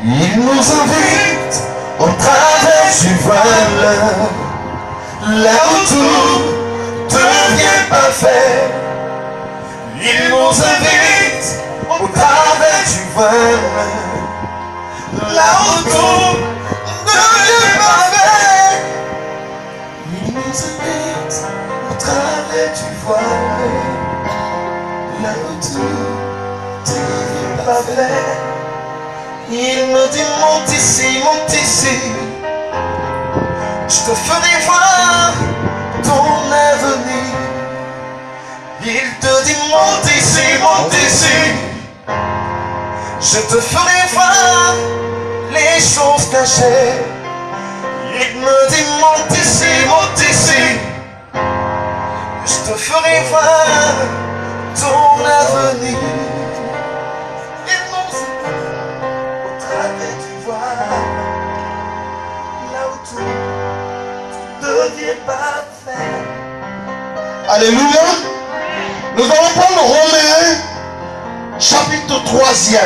Il nous invite au travers du voile, là où tout devient parfait. Il nous invite au travers du voile, là où tout devient parfait. Il nous invite au travers du voile, là où tout devient parfait. Il nous dit monte ici, je te ferai voir ton avenir. Il te dit monte ici, je te ferai voir les choses cachées. Il me dit monte ici, je te ferai voir ton avenir. Alléluia. Nous allons prendre Romains chapitre 3e,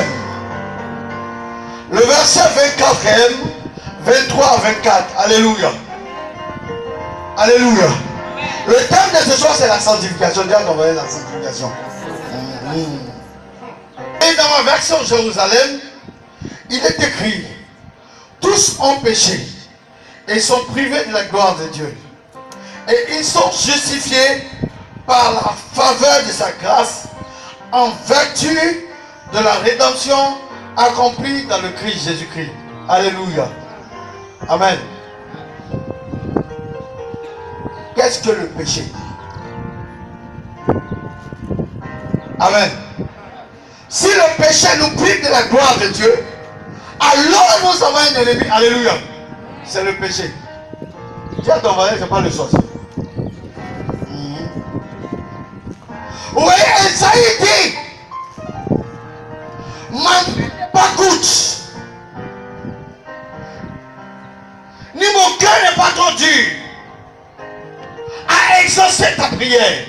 le verset 24e, 23 à 24. Alléluia. Alléluia. Le thème de ce soir, c'est la sanctification. Déjà, on va voir la sanctification. Et dans ma version Jérusalem, il est écrit: tous ont péché et sont privés de la gloire de Dieu. Et ils sont justifiés par la faveur de sa grâce en vertu de la rédemption accomplie dans le Christ Jésus-Christ. Alléluia. Amen. Qu'est-ce que le péché? Amen. Si le péché nous prive de la gloire de Dieu, alors nous avons un ennemi. Alléluia. C'est le péché. Dis à ton voisin, c'est pas le sorcier. Oui, Esaïe dit, pas coûte, ni mon cœur n'est pas trop dur à exaucer ta prière.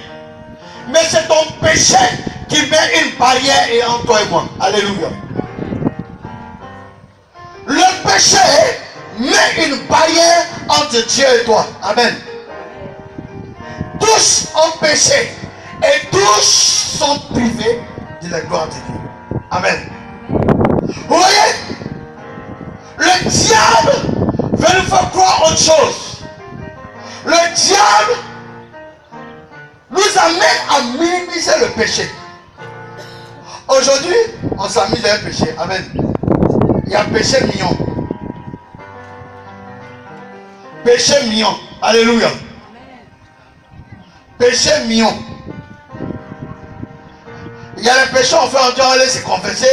Mais c'est ton péché qui met une barrière entre toi et moi. Alléluia. Le péché met une barrière entre Dieu et toi. Amen. Tous ont péché et tous sont privés de la gloire de Dieu. Amen. Vous voyez, le diable veut nous faire croire autre chose. Le diable nous amène à minimiser le péché. Aujourd'hui, on s'amuse à un péché. Amen. Il y a péché mignon. Péché mignon. Alléluia. Péché mignon. Il y a le péché, on fait en temps, aller se confesser,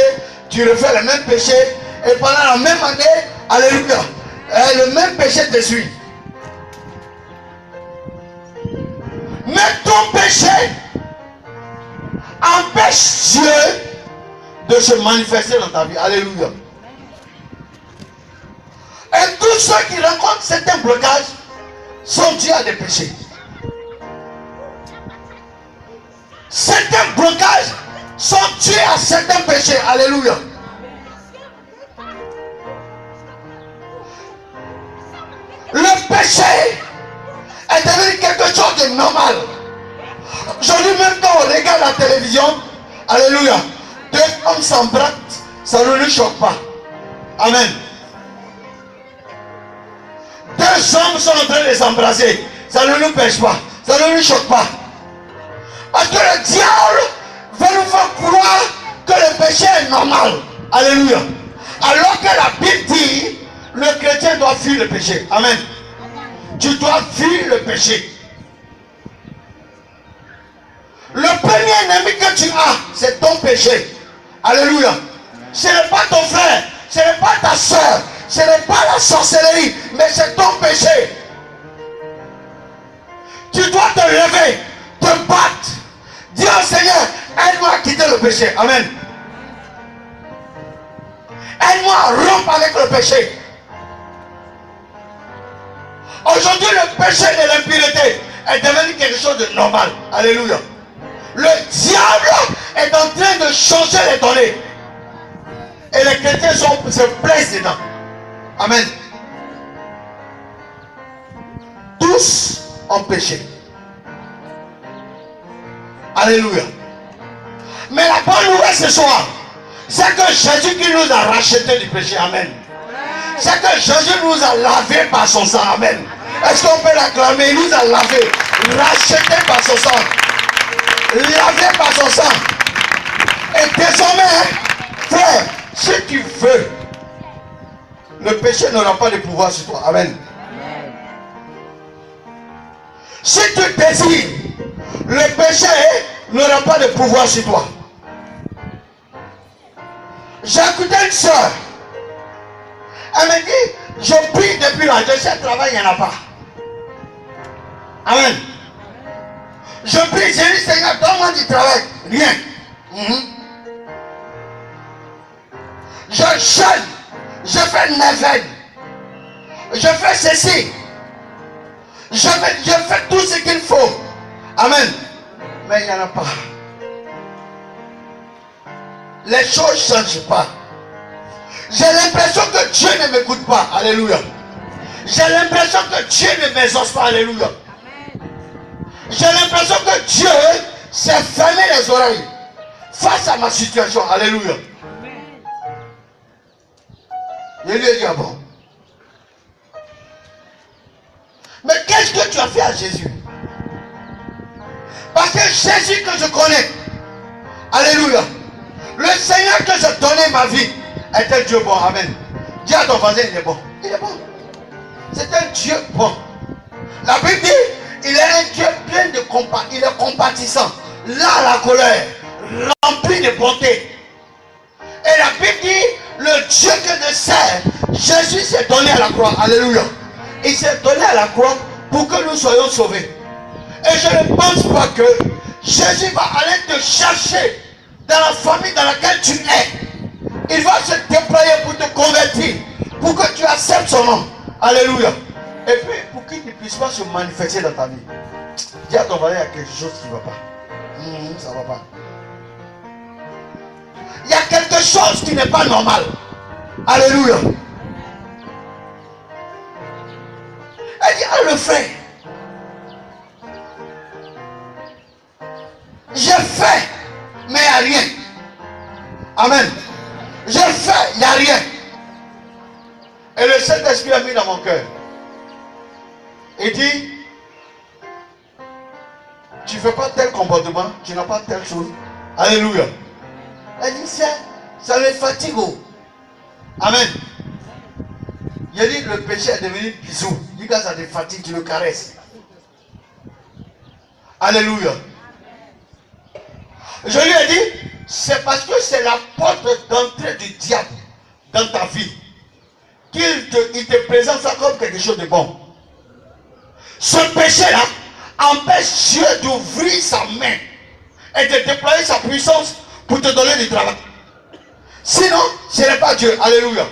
tu refais le même péché, et pendant la même année, alléluia, le même péché te suit. Mais ton péché empêche Dieu de se manifester dans ta vie. Alléluia. Et tous ceux qui rencontrent certains blocages sont dus à des péchés. Certains blocages sont dus à certains péchés. Alléluia. Le péché est devenu quelque chose de normal. Aujourd'hui, même quand on regarde la télévision, alléluia, deux hommes s'embrassent, ça ne nous choque pas. Amen. Deux hommes sont en train de s'embrasser, ça ne nous pêche pas, ça ne nous choque pas. Parce que le diable veut nous faire croire que le péché est normal. Alléluia. Alors que la Bible dit, le chrétien doit fuir le péché. Amen. Tu dois fuir le péché. Le premier ennemi que tu as, c'est ton péché. Alléluia. Ce n'est pas ton frère, ce n'est pas ta soeur, ce n'est pas la sorcellerie, mais c'est ton péché. Tu dois te lever, te battre, dire au Seigneur, aide-moi à quitter le péché. Amen. Aide-moi à rompre avec le péché. Aujourd'hui, le péché de l'impureté est devenu quelque chose de normal. Alléluia. Le diable est en train de changer les données. Et les chrétiens se plaisent dedans. Amen. Tous ont péché. Alléluia. Mais la bonne nouvelle ce soir, c'est que Jésus qui nous a rachetés du péché. Amen. C'est que Jésus nous a lavés par son sang. Amen. Est-ce qu'on peut l'acclamer? Il nous a lavés, rachetés par son sang. Lavés par son sang. Et désormais, frère, si tu veux, le péché n'aura pas de pouvoir sur toi. Amen. Si tu désires, le péché n'aura pas de pouvoir sur toi. J'ai écouté une soeur. Elle me dit, je prie depuis là, je sais le travail, il n'y en a pas. Amen. Je prie, j'ai dit, Seigneur, donne-moi du travail. Rien. Je jeûne, je fais neuvaine, je fais ceci, je fais tout ce qu'il faut. Amen. Mais il n'y en a pas. Les choses ne changent pas. J'ai l'impression que Dieu ne m'écoute pas. Alléluia. J'ai l'impression que Dieu ne m'exauce pas. Alléluia. J'ai l'impression que Dieu s'est fermé les oreilles face à ma situation. Alléluia. Je lui ai dit, ah bon. Mais qu'est-ce que tu as fait à Jésus? Parce que Jésus que je connais, alléluia, le Seigneur que je donnais ma vie, était Dieu bon. Amen. Dis à ton voisin, il est bon. Il est bon. C'est un Dieu bon. La Bible dit, il est un Dieu plein de compassion. Il est compatissant. Là, la colère, rempli de bonté. Et la Bible dit, le Dieu que je sers, Jésus s'est donné à la croix. Alléluia. Il s'est donné à la croix pour que nous soyons sauvés. Et je ne pense pas que Jésus va aller te chercher dans la famille dans laquelle tu es. Il va se déployer pour te convertir, pour que tu acceptes son nom. Alléluia. Et puis, pour qu'il ne puisse pas se manifester dans ta vie. Dis à ton voisin, il y a quelque chose qui ne va pas. Ça ne va pas. Il y a quelque chose qui n'est pas normal. Alléluia. Elle dit, ah le frère, j'ai fait, mais il n'y a rien. Amen. J'ai fait, il n'y a rien. Et le Saint-Esprit a mis dans mon cœur. Il dit, tu ne fais pas tel comportement, tu n'as pas telle chose. Alléluia. Elle dit, ça me fatigue. Amen. Il a dit, le péché est devenu bisou. Il dit, quand ça te fatigue, tu le caresses. Alléluia. Je lui ai dit, c'est parce que c'est la porte d'entrée du diable dans ta vie qu'il te présente ça comme quelque chose de bon. Ce péché-là empêche Dieu d'ouvrir sa main et de déployer sa puissance pour te donner du travail. Sinon, ce n'est pas Dieu. Alléluia.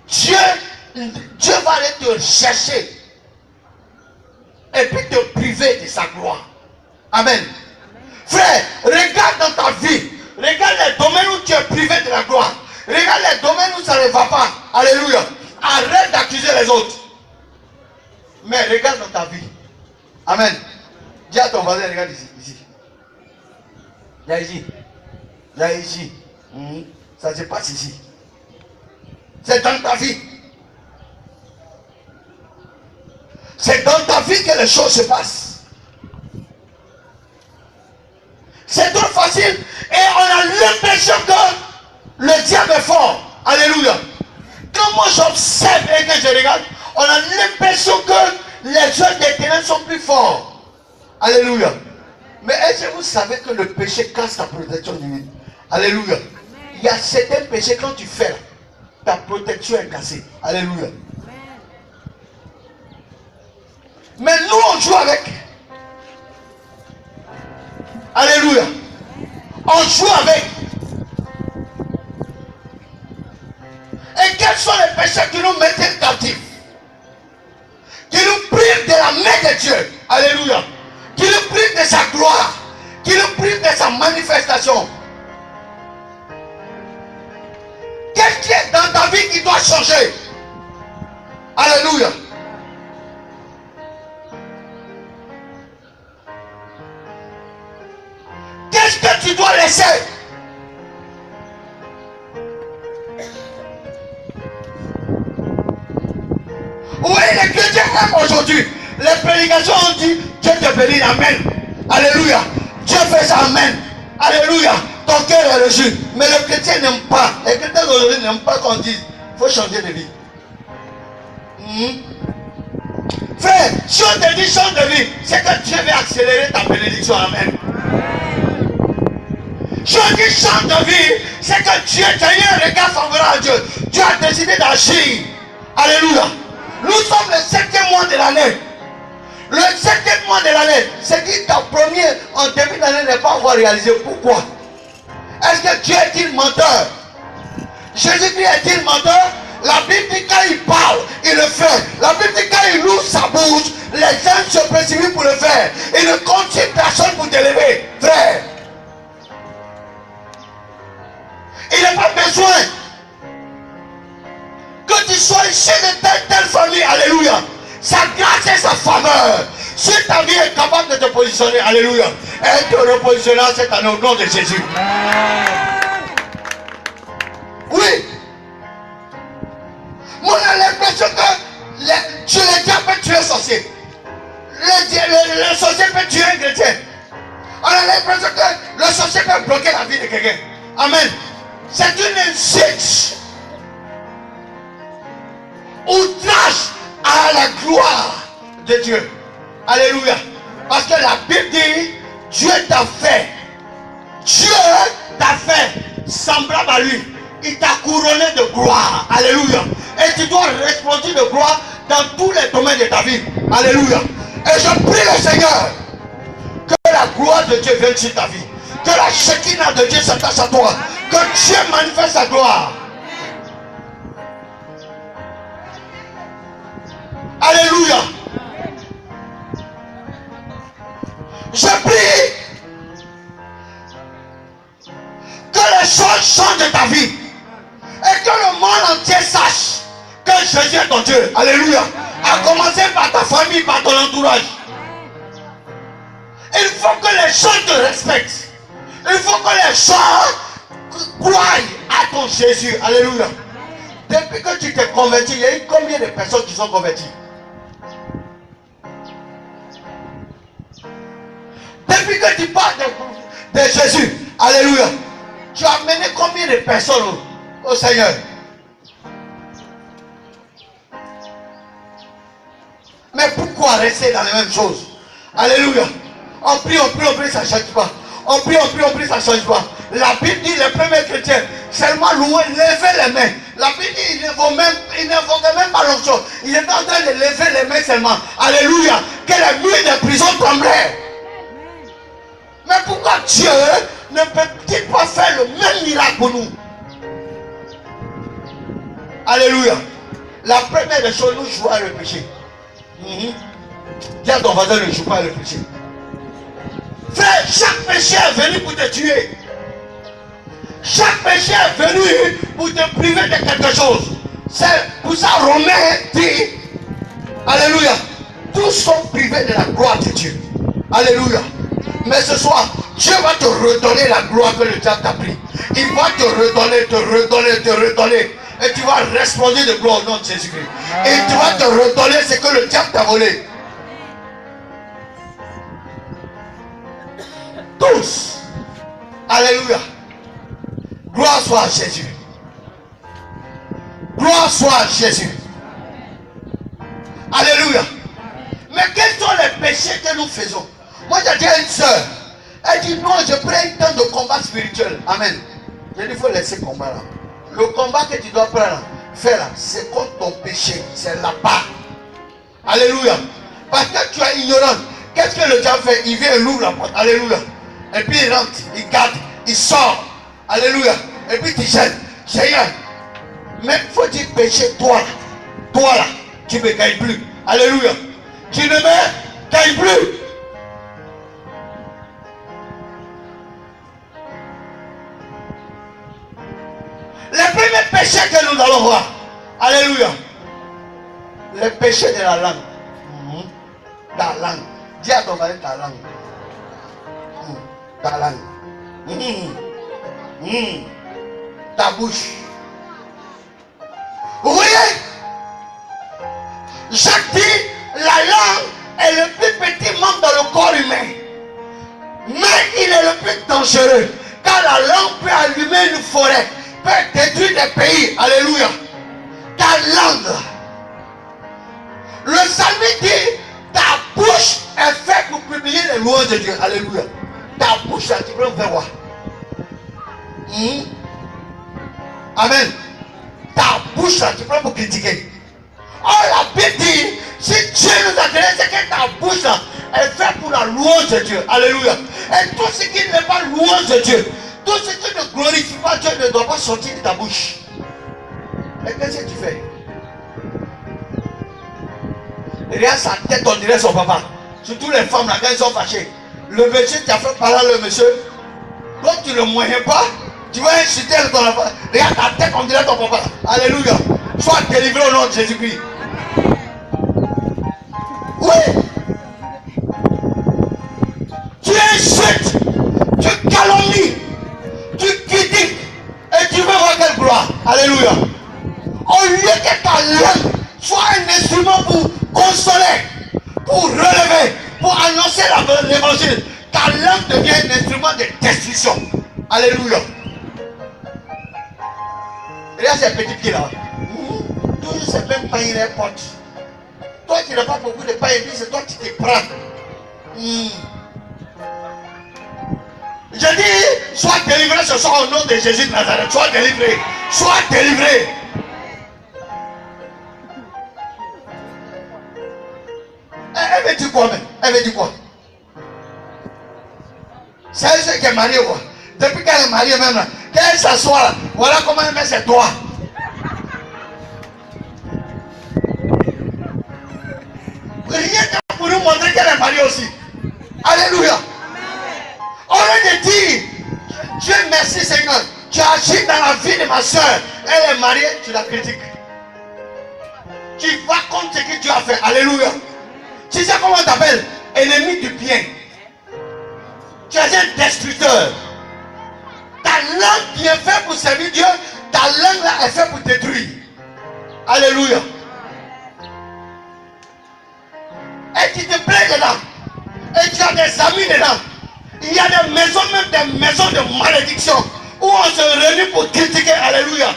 Dieu va aller te chercher et puis te priver de sa gloire. Amen. Frère, regarde dans ta vie. Regarde les domaines où tu es privé de la gloire. Regarde les domaines où ça ne va pas. Alléluia. Arrête d'accuser les autres. Mais regarde dans ta vie. Amen. Dis à ton voisin, regarde ici. Ici. Là ici. Là ici. Ça se passe ici. C'est dans ta vie. C'est dans ta vie que les choses se passent. C'est trop facile. Et on a l'impression que le diable est fort. Alléluia. Quand moi j'observe et que je regarde, on a l'impression que les œuvres des ténèbres sont plus forts. Alléluia. Mais est-ce que vous savez que le péché casse ta protection divine? Alléluia. Il y a certains péchés, quand tu fais, ta protection est cassée. Alléluia. Mais nous on joue avec. Alléluia. On joue avec. Et quels sont les péchés qui nous mettent captifs? Qui nous privent de la main de Dieu. Alléluia. Qui nous privent de sa gloire. Qui nous privent de sa manifestation. voyez, les chrétiens même aujourd'hui, les prédications ont dit Dieu te bénit, amen. Alléluia. Dieu fait ça, amen. Alléluia. Ton cœur est reçu. Mais le chrétien n'aime pas. Les chrétiens aujourd'hui n'aiment pas qu'on dise il faut changer de vie. Frère, si on te dit change de vie, c'est que Dieu veut accélérer ta bénédiction, amen. Si on dit change de vie, c'est que Dieu t'a eu un regard favorable à Dieu. Dieu a décidé d'agir. Alléluia. Nous sommes le 7e mois de l'année. Le 7e mois de l'année, c'est dit ton premier en début d'année n'est pas encore réalisé. Pourquoi? Est-ce que Dieu est-il menteur? Jésus-Christ est-il menteur? La Bible dit quand il parle, il le fait. La Bible dit quand il ouvre sa bouche, les gens se précipitent pour le faire. Il ne compte sur personne pour t'élever, frère. Il n'a pas besoin que tu sois issu de telle famille, alléluia. Sa grâce et sa faveur. Si ta vie est capable de te positionner, alléluia, elle te repositionnera cette année au nom de Jésus. Oui. Moi, on a l'impression que le diable peut tuer un sorcier. Le sorcier peut tuer un chrétien. On a l'impression que le sorcier peut bloquer la vie de quelqu'un. Amen. C'est une insulte. Outrage à la gloire de Dieu. Alléluia. Parce que la Bible dit, Dieu t'a fait. Dieu t'a fait semblable à lui. Il t'a couronné de gloire. Alléluia. Et tu dois répondre de gloire dans tous les domaines de ta vie. Alléluia. Et je prie le Seigneur que la gloire de Dieu vienne sur ta vie. Que la Shekinah de Dieu s'attache à toi. Que Dieu manifeste sa gloire. Alléluia. Je prie que les choses changent de ta vie. Et que le monde entier sache que Jésus est ton Dieu. Alléluia. À commencer par ta famille, par ton entourage. Il faut que les gens te respectent. Il faut que les gens croient à ton Jésus. Alléluia. Depuis que tu t'es converti, il y a eu combien de personnes qui sont converties? Depuis que tu parles de Jésus, alléluia, tu as mené combien de personnes au Seigneur? Mais pourquoi rester dans les mêmes choses? Alléluia. On prie, ça ne change pas. On prie, ça ne change pas. La Bible dit, les premiers chrétiens, seulement louer, lever les mains. La Bible dit, ils n'invoquaient même pas l'onction. Ils étaient en train de lever les mains seulement. Alléluia. Que les murs de prison tremblaient. Mais pourquoi Dieu ne peut-il pas faire le même miracle pour nous? Alléluia. La première des choses, nous jouons à le péché. Dis à ton voisin, ne joue pas à le péché. Frère, chaque péché est venu pour te tuer. Chaque péché est venu pour te priver de quelque chose. C'est pour ça Romain dit, alléluia, tous sont privés de la gloire de Dieu. Alléluia. Mais ce soir, Dieu va te redonner la gloire que le diable t'a pris. Il va te redonner. Et tu vas répondre de gloire au nom de Jésus-Christ. Et tu vas te redonner ce que le diable t'a volé. Tous. Alléluia. Gloire soit à Jésus. Gloire soit à Jésus. Alléluia. Mais quels sont les péchés que nous faisons? Moi j'ai dit à une soeur, elle dit non, je prends un temps de combat spirituel. Amen. Je dis il faut laisser le combat là. Le combat que tu dois prendre, faire là, c'est contre ton péché. C'est là-bas. Alléluia. Parce que tu es ignorant. Qu'est-ce que le diable fait? Il vient, il ouvre la porte. Alléluia. Et puis il rentre, il garde, il sort. Alléluia. Et puis tu gênes. Seigneur. Mais il faut dire péché, toi là, tu ne me gagnes plus. Alléluia. Tu ne me gagnes plus. Les premiers péchés que nous allons voir. Alléluia. Les péchés de la langue. Ta langue. Dis à ton mari ta langue. Ta langue. Ta bouche. Vous voyez? Jacques dangereux. Car la langue peut allumer une forêt, peut détruire des pays. Alléluia. Ta langue. Le psalmiste dit, ta bouche est faite pour publier les louanges de Dieu. Alléluia. Ta bouche, là, tu peux me faire voir. Amen. Ta bouche, là, tu peux me critiquer. Oh, la Bible dit, si Dieu nous a donné, c'est que ta bouche, là, est faite pour la louange de Dieu. Alléluia. Et tout ce qui n'est pas louange de Dieu, tout ce qui ne glorifie pas Dieu ne doit pas sortir de ta bouche. Et qu'est-ce que tu fais? Regarde sa tête, on dirait son papa. Surtout les femmes là, quand elles sont fâchées. Le monsieur qui a fait parler le monsieur. Donc tu ne le moyens pas. Tu vas insulter ton enfant. Regarde ta tête, on dirait ton papa. Alléluia. Sois délivré au nom de Jésus-Christ. Oui. Tu insultes. Tu calomnies. Tu critiques. Et tu veux voir quelle gloire. Alléluia. Au lieu que ta langue soit un instrument pour consoler, pour relever, pour annoncer l'évangile, ta langue devient un instrument de destruction. Alléluia. Regarde ces petits pieds là. Toujours ces mêmes pains les portes. Toi tu n'as pas beaucoup de pain et puis c'est toi qui te prends. Je dis, sois délivré ce soir au nom de Jésus de Nazareth. Sois délivré. Sois délivré. Elle veut dire quoi même? Elle veut dire quoi? C'est elle qui est mariée quoi. Depuis qu'elle est mariée même là, quand elle s'assoit là, voilà comment elle met ses doigts. Rien que pour nous montrer qu'elle est mariée aussi. Alléluia. Au lieu de dire, Dieu merci Seigneur, tu as agi dans la vie de ma soeur. Elle est mariée, tu la critiques. Tu vas contre ce que tu as fait. Alléluia. Tu sais comment on t'appelle? Ennemi du bien. Tu es un destructeur. Ta langue qui est faite pour servir Dieu, ta langue là est faite pour détruire. Alléluia. Et tu te plais dedans. Et tu as des amis dedans. Il y a des maisons, même des maisons de malédiction, où on se réunit pour critiquer. Alléluia.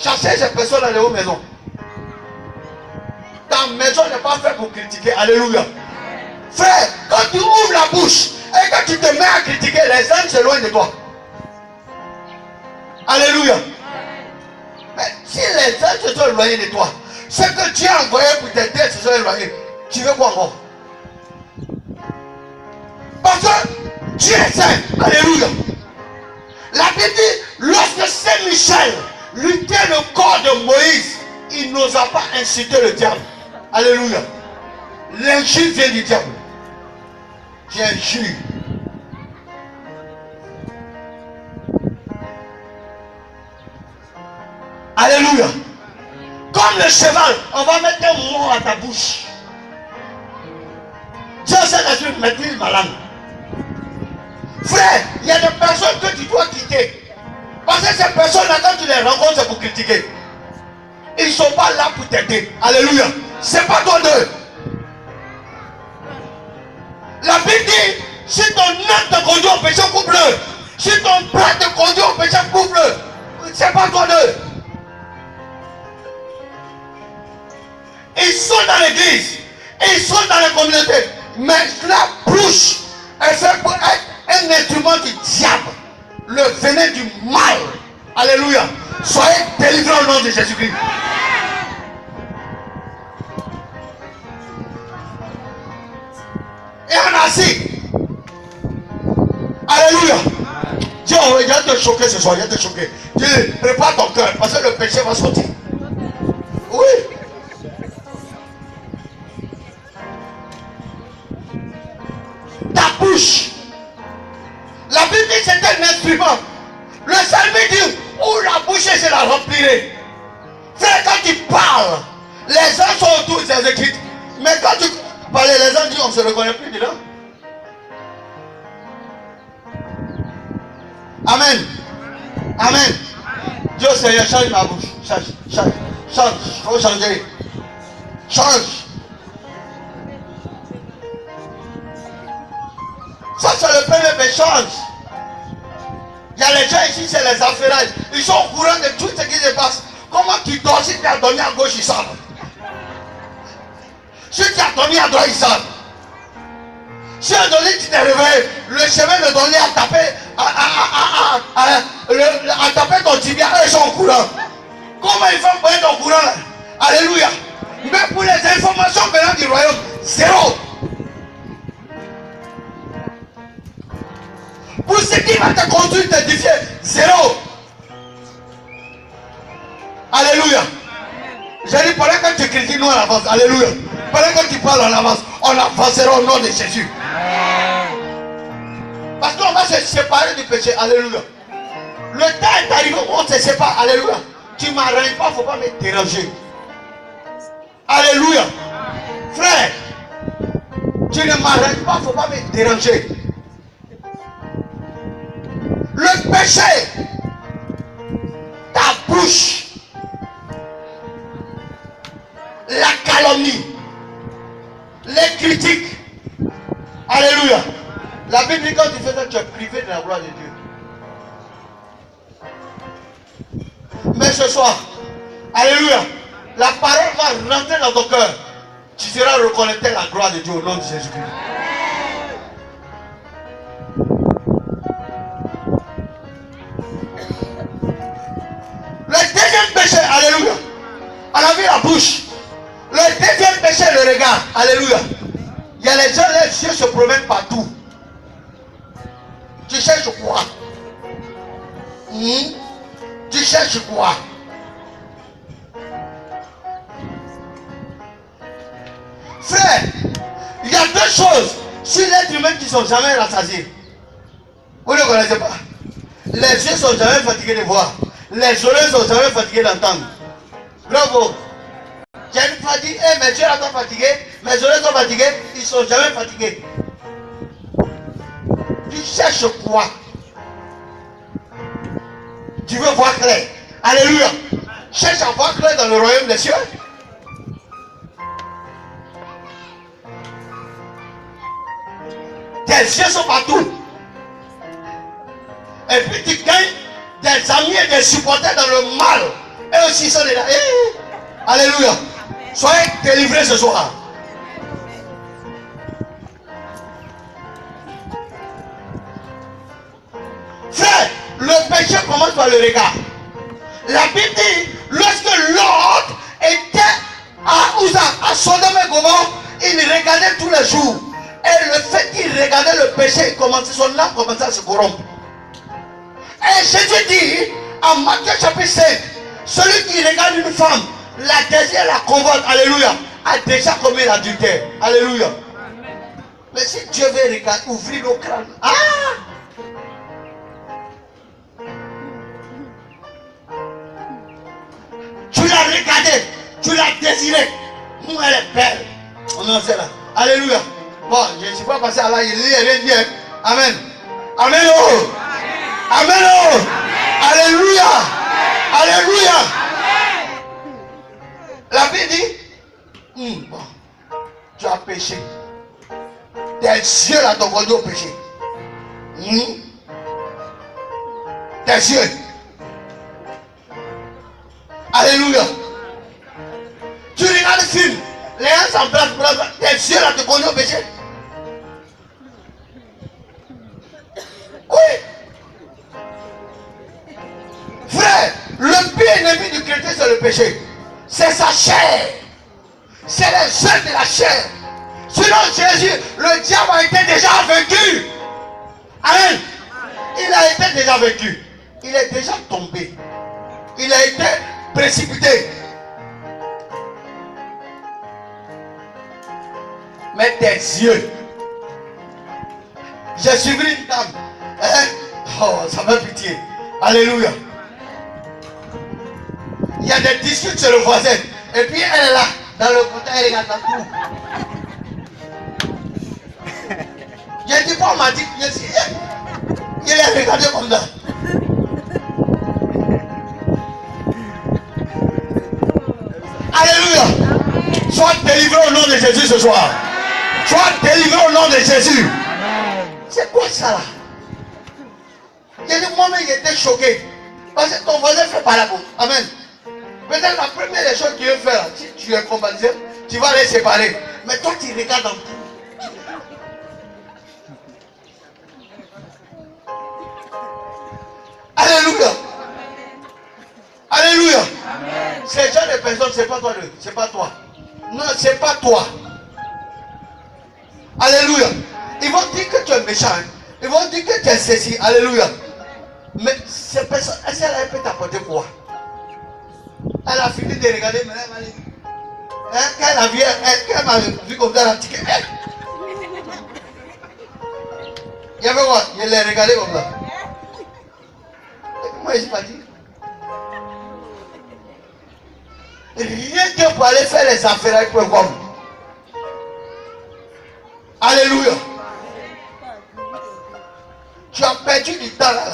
Chassez ces personnes dans les hautes maisons. Ta maison n'est pas faite pour critiquer. Alléluia. Frère, quand tu ouvres la bouche et que tu te mets à critiquer, les âmes s'éloignent de toi. Alléluia. Mais si les âmes se sont éloignés de toi, ce que Dieu a envoyé pour t'aider se sont éloignés, tu veux quoi encore? Parce que Dieu est saint. Alléluia. La Bible dit, lorsque Saint Michel luttait le corps de Moïse, il n'osa pas inciter le diable. Alléluia. L'injure vient du diable. Tu injures. Alléluia. Comme le cheval, on va mettre un mot à ta bouche. Dieu sait que maîtrise ma langue. Frère, il y a des personnes que tu dois quitter. Parce que ces personnes-là, quand tu les rencontres, c'est pour critiquer. Ils ne sont pas là pour t'aider. Alléluia. C'est pas toi d'eux. La Bible dit, si ton âme te conduit au péché, coupe-le. Si ton bras te conduit au péché, coupe-le. C'est pas toi d'eux. Ils sont dans l'église. Ils sont dans la communauté. Mais la bouche est faite pour être un instrument du diable. Le venin du mal. Alléluia. Soyez délivrés au nom de Jésus-Christ. Et on a assis. Alléluia. Dieu, il va te choquer ce soir. Il va te choquer. Dieu, prépare ton cœur. Parce que le péché va sortir. Oui. Ta bouche. La Bible dit que c'est un instrument. Le psalmiste dit, où la bouche je la remplirai. Frère, quand tu parles, les gens sont autour, ils s'exécutent. Mais quand tu parles, les gens disent, on ne se reconnaît plus dedans. Amen. Amen. Dieu Seigneur, change ma bouche. Change, change, change. Il faut changer. Change. Ça, c'est le premier, mais change. Il y a les gens ici, c'est les affaires. Ils sont au courant de tout ce qui se passe. Comment tu dors si tu as dormi à gauche, ils savent. Si tu as dormi à droite, ils savent. Si un donné tu t'es réveillé, le chemin de donné a tapé ton tibia, eux ils sont au courant. Comment ils font pour être au courant là? Alléluia. Mais pour les informations venant du royaume, zéro. Pour ce qui va te construire, t'édifier, zéro. Alléluia. J'ai dit, pendant que tu critiques, nous on avance. Alléluia. Pendant que tu parles en avance, on avancera au nom de Jésus. Parce qu'on va se séparer du péché. Alléluia. Le temps est arrivé où on se sépare. Alléluia. Tu ne m'arranges pas, il ne faut pas me déranger. Alléluia. Frère, tu ne m'arranges pas, il ne faut pas me déranger. Le péché, ta bouche, la calomnie, les critiques. Alléluia. La Bible dit quand tu fais ça, tu es privé de la gloire de Dieu. Mais ce soir, alléluia, la parole va rentrer dans ton cœur. Tu seras reconnaître la gloire de Dieu au nom de Jésus-Christ. Le deuxième péché, alléluia, on a vu la bouche. Le deuxième péché, le regard, alléluia. Il y a les gens, les yeux se promènent partout. Tu cherches quoi? Tu cherches quoi? Frère, il y a deux choses sur l'être humain qui ne sont jamais rassasiés. Vous ne connaissez pas? Les yeux ne sont jamais fatigués de voir. Les oreilles ne sont jamais fatiguées d'entendre. Bravo. J'ai une fois dit, mes yeux sont fatigués, mes oreilles sont fatiguées, ils ne sont jamais fatigués. Tu cherches quoi? Tu veux voir clair. Alléluia. Cherche à voir clair dans le royaume des cieux. Tes yeux sont partout. Et puis tu gagnes des amis et des supporters dans le mal. Et aussi sont là. Alléluia. Soyez délivrés ce soir. Frère, le péché commence par le regard. La Bible dit, lorsque Lot était à Sodome et Gomorrhe, il regardait tous les jours. Et le fait qu'il regardait le péché, son âme commençait à se corrompre. Et Jésus dit, en Matthieu chapitre 5, celui qui regarde une femme, la désire, la convoite, alléluia, a déjà commis l'adultère. Alléluia. Mais si Dieu veut regarder, ouvrir nos crânes. Tu l'as regardé, tu l'as désiré. Nous, elle est belle. On en sait là. Alléluia. Bon, je ne suis pas passé à là, il lit rien dit. Amen. Amen. Oh. Amen. Oh. Alléluia. Alléluia. La Bible dit, bon, tu as péché. Tes yeux là t'ont conduit au péché. Tes yeux. Alléluia. Tu regardes le film, les gens s'embrassent, tes yeux là te conduisent au péché. Oui. Frère, le pire ennemi du chrétien c'est le péché. C'est sa chair. C'est les œuvres de la chair. Selon Jésus, le diable a été déjà vaincu. Amen. Il a été déjà vaincu. Il est déjà tombé. Il a été précipité. Mais tes yeux. J'ai suivi une dame. Oh, ça m'a pitié. Alléluia. Il y a des disputes sur le voisin. Et puis elle est là, dans le côté, elle regarde dans tout. J'ai dit, on m'a dit, il est regardé comme ça. Alléluia. Sois délivré au nom de Jésus ce soir. Sois délivré au nom de Jésus. C'est quoi ça là? J'ai dit, moi-même, j'étais choqué. Parce que ton voisin fait par la bouche. Amen. Peut-être la première des choses qu'il veut faire, si tu es compatissant, tu vas les séparer. Mais toi, tu regardes en tout. Alléluia. Alléluia. Ces gens de personnes, c'est pas toi. C'est pas toi. Non, c'est pas toi. Alléluia. Ils vont dire que tu es méchant. Ils vont dire que tu es ceci. Alléluia. Mais ces personnes, est-ce qu'elle peut t'apporter quoi? Elle a fini de regarder, mais elle m'a dit. Quand elle m'a vu comme ça, elle a dit que. Il y avait quoi? Je l'ai regardé comme ça. Moi, je n'ai pas dit. Rien que pour aller faire les affaires avec le com. Alléluia. Tu as perdu du temps là.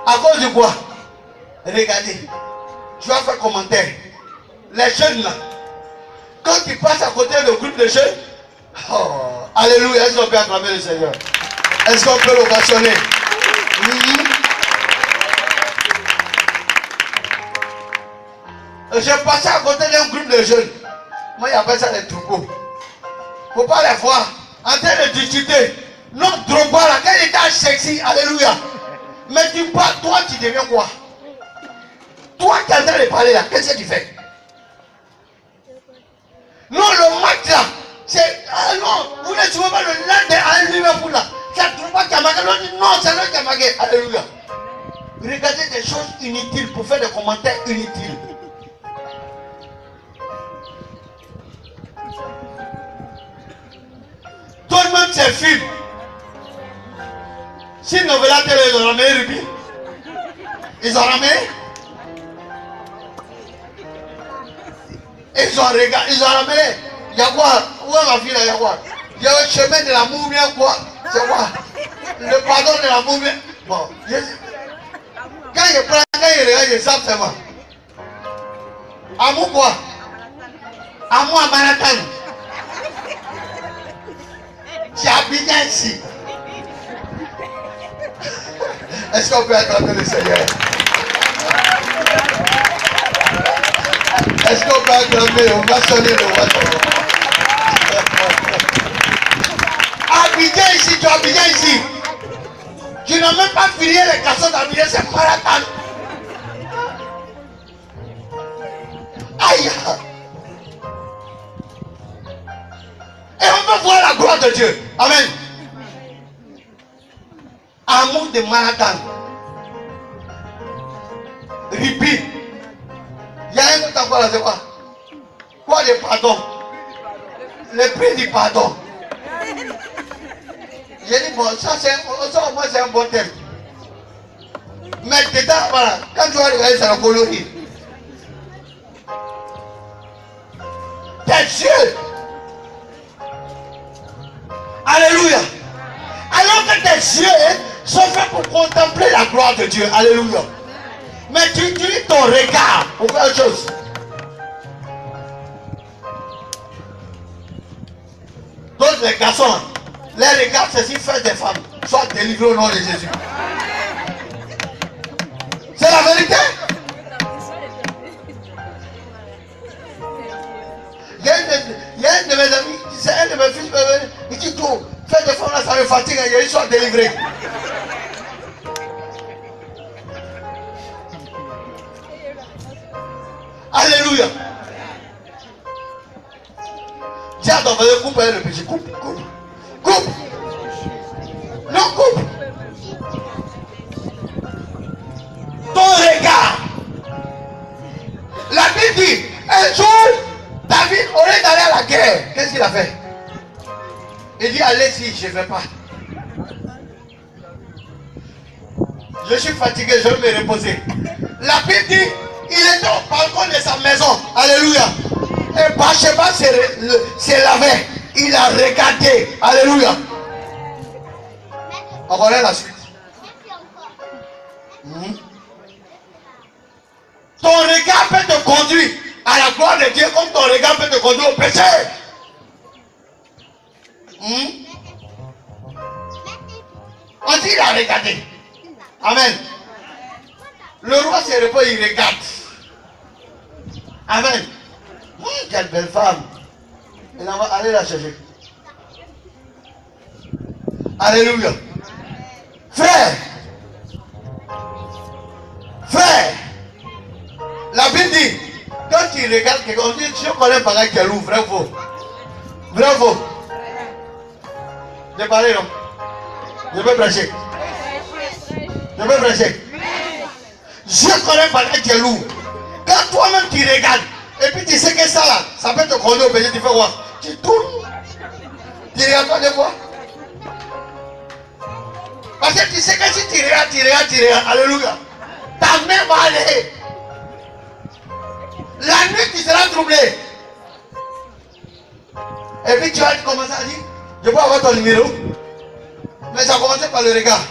À cause de quoi? Regardez. Tu vas faire commentaire. Les jeunes là. Quand tu passes à côté du groupe de jeunes. Oh, alléluia. Est-ce qu'on peut acclamer le Seigneur? Est-ce qu'on peut l'ovationner? Je passais à côté d'un groupe de jeunes. Moi, j'appelle ça des troupeaux. Faut pas les voir en train de discuter. Notre Drogba là, quand il était sexy, alléluia. Mais tu parles, toi, tu deviens quoi? Toi qui es en train de parler là, qu'est-ce que tu fais? Non, le match là, c'est. Ah non, vous ne trouvez pas le land à Liverpool là. C'est Drogba qui a marqué. Non, c'est lui qui a marqué. Alléluia. Regardez des choses inutiles pour faire des commentaires inutiles. Tout le monde se filme. Si Novella Télé, ils ont ramené Ruby. Ils ont ramené. Ils ont ramené. Jaguar. Où est ma fille là, Jaguar? Il y a le chemin de l'amour, bien quoi? C'est quoi? Le pardon de l'amour, bien. Bon. Quand je prends, quand je regarde, je sais seulement. Amour quoi? Amour à Manhattan. Tu habites ici. Est-ce qu'on peut acclamer le Seigneur? Est-ce qu'on peut acclamer? On va sonner le roi. Abidjan ici, tu habites ici. Tu n'as même pas fini les cassettes d'Abidjan, c'est Marathon. Aïe! Et on peut voir la gloire de Dieu. Amen. Amour de Manhattan. Ripi. Il y a un autre encore là, c'est quoi? Quoi le pardon? Le prix du pardon. J'ai dit, bon, ça au moins c'est un bon thème. Mais dedans, voilà, quand tu vas regarder, c'est le coloris. Tes yeux. Alléluia. Alors que tes yeux sont faits pour contempler la gloire de Dieu. Alléluia. Mais tu utilises ton regard pour faire autre chose. Donc les garçons, les regards, c'est s'ils font des femmes, soient délivrés au nom de Jésus. C'est la vérité. Il y a un de mes amis, c'est un de mes fils, il dit tout, faire des femmes là, ça me fatigue, ils sont délivrés. Alléluia. Dis à ton frère, coupe le péché, coupe. Non, coupe. Ton regard. La Bible dit, un jour, David, au lieu d'aller à la guerre, qu'est-ce qu'il a fait? Il dit, allez-y, je ne vais pas. Je suis fatigué, je vais me reposer. La Bible dit, il était au balcon de sa maison. Alléluia. Et Bathsheba s'est lavé. Il a regardé. Alléluia. On connaît la suite. Ton regard peut te conduire à la gloire de Dieu comme ton regard peut te conduire au péché. On dit il a regardé. Amen. Le roi se repose, il regarde. Amen. Quelle belle femme. Il en va aller la chercher. Alléluia. Frère. Frère. La Bible dit, quand tu regardes quelqu'un, on dit, je connais pas qui est loup, vrai ou faux? Vrai ou faux? Je parle non? Je peux prêcher. Je peux prêcher. Je connais pas qui est loup. Quand toi-même tu regardes, et puis tu sais que ça là, ça peut te conduire au péché, tu fais quoi? Tu tournes. Tu regardes pas des fois. Parce que tu sais que si tu regardes, alléluia, ta main va aller. La nuit, tu seras troublé. Et puis tu vas commencer à dire, je peux avoir ton numéro. Mais ça a commencé par le regard.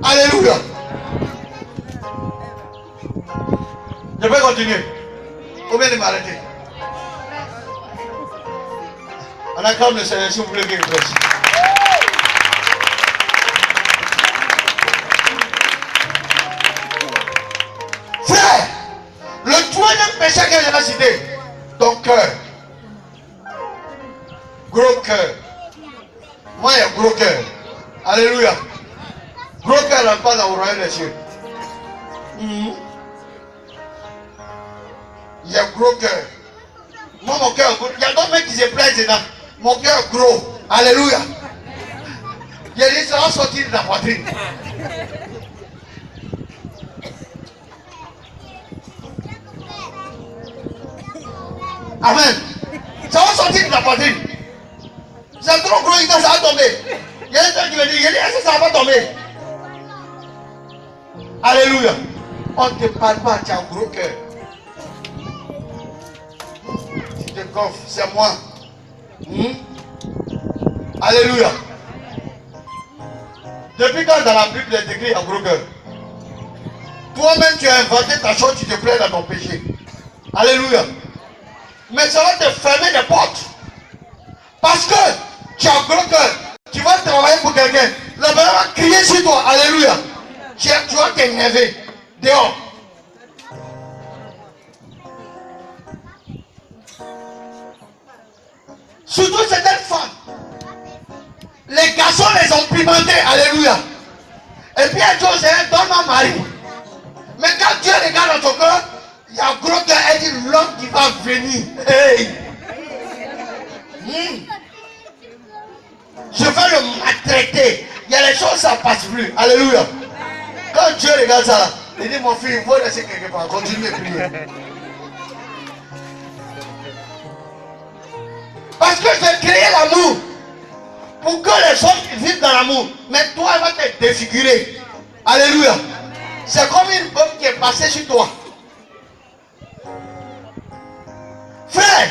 Alléluia. Je peux continuer. Combien de m'arrêter? On acclame le Seigneur si vous voulez qu'il prêche. Frère, le troisième péché que je vais citer, ton cœur. Gros cœur. Moi, il y a gros cœur. Alléluia. Gros cœur n'a pas dans le royaume des cieux. Il y a gros cœur. Moi, mon cœur, il y a d'autres mecs qui se plaisent dedans. Mon cœur gros. Alléluia. Il y a des gens qui sont sortis de la poitrine. Amen. Ça va sortir de la poitrine. C'est trop gros, ça va tomber. Il y a des gens qui me disent, est-ce que ça va tomber? Alléluia. On ne te parle pas, tu as un gros cœur. Tu te gonfles, c'est moi. Alléluia. Depuis quand dans la Bible il est écrit un gros cœur? Toi-même tu as inventé ta chose, tu te plais dans ton péché. Alléluia. Mais ça va te fermer les portes. Parce que tu as un gros cœur. Tu vas travailler pour quelqu'un. Le bonheur va crier sur toi. Alléluia. Tu vas t'énerver. Dehors. Surtout certaines femmes. Les garçons les ont pimentés. Alléluia. Et puis elle dit au Seigneur, donne-moi mari. Mais quand Dieu regarde dans ton cœur, il y a un gros cœur, elle dit l'homme qui va venir. Hey. Je vais le maltraiter. Il y a les choses, ça ne passe plus. Alléluia. Quand Dieu regarde ça là, il dit mon fils, il faut laisser quelque part. Continue de prier. Parce que j'ai créé l'amour. Pour que les hommes vivent dans l'amour. Mais toi, elle va te défigurer. Alléluia. C'est comme une bombe qui est passée sur toi. Frère,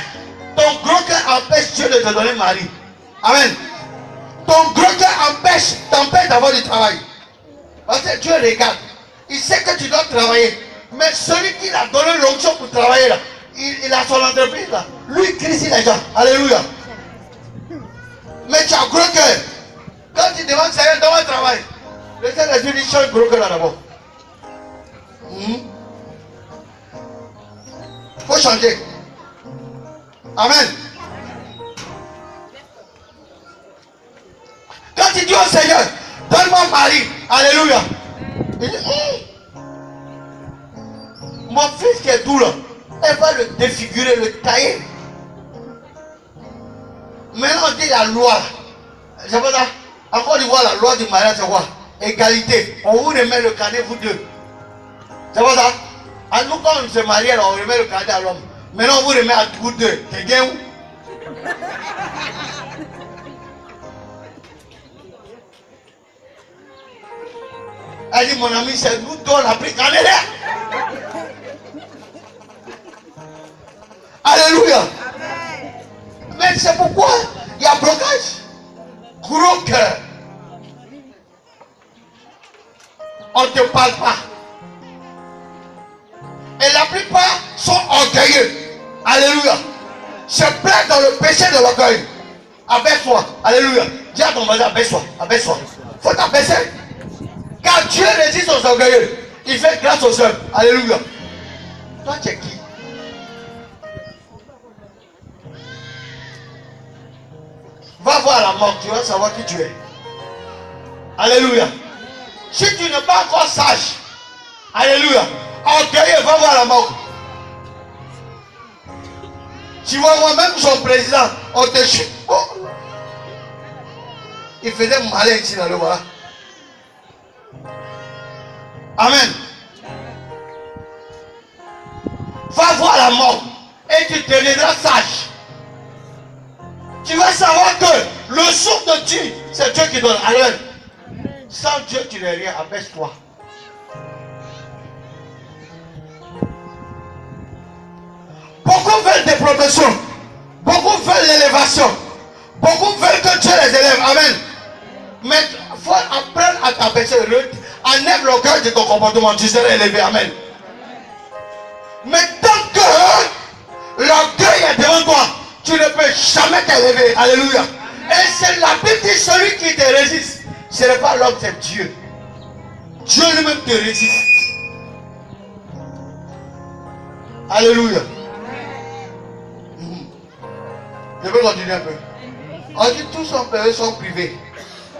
ton gros cœur empêche Dieu de te donner mari. Amen. Ton gros cœur t'empêche d'avoir du travail. Parce que Dieu regarde. Il sait que tu dois travailler. Mais celui qui l'a donné l'onction pour travailler là, il a son entreprise là. Lui, il crie sur les gens. Alléluia. Mais tu as un gros cœur. Quand tu demandes Seigneur, donne-moi un travail. Le Seigneur dit, change le gros cœur là d'abord. Il faut changer. Amen. Quand tu dis au Seigneur, donne-moi un mari. Alléluia. Il dit, mon fils qui est doux là, elle va le défigurer, le tailler. Maintenant on dit la loi. C'est pas ça. Encore une fois, la loi du mariage, c'est quoi? Égalité. On vous remet le cadet, vous deux. C'est pas ça? À nous, quand on se marie, alors on remet le cadet à l'homme. Maintenant, on vous remet à vous deux. C'est bien où? Elle dit, mon ami, c'est nous deux, on a pris cadet. Alléluia. Mais c'est pourquoi il y a blocage. Gros cœur. On ne te parle pas. Et la plupart sont orgueilleux. Alléluia. Se plaint dans le péché de l'orgueil. Abaisse-toi. Alléluia. Dis à ton voisin, abaisse-toi. Abaisse-toi. Faut t'abaisser. Car Dieu résiste aux orgueilleux. Il fait grâce aux hommes. Alléluia. Toi, tu es qui? Va voir la mort, tu vas savoir qui tu es. Alléluia. Si tu n'es pas encore sage, alléluia, orgueilleux, va voir la mort. Tu vois, moi-même, son président, on te chute. Oh. Il faisait malin ici, là, le voilà. Amen. Va voir la mort et tu deviendras sage. Tu vas savoir que le souffle de Dieu, c'est Dieu qui donne. Alors, sans Dieu, tu n'es rien. Abaisse-toi. Beaucoup veulent des promotions. Beaucoup veulent l'élévation. Beaucoup veulent que Dieu les élève. Amen. Mais il faut apprendre à t'abaisser. Enlève l'orgueil de ton comportement. Tu seras élevé. Amen. Mais tant que l'orgueil est devant toi, tu ne peux jamais t'élever. Alléluia. Et c'est la Bible dit celui qui te résiste. Ce n'est pas l'homme, c'est Dieu. Dieu lui-même te résiste. Alléluia. Je vais continuer un peu. On dit tous sont privés.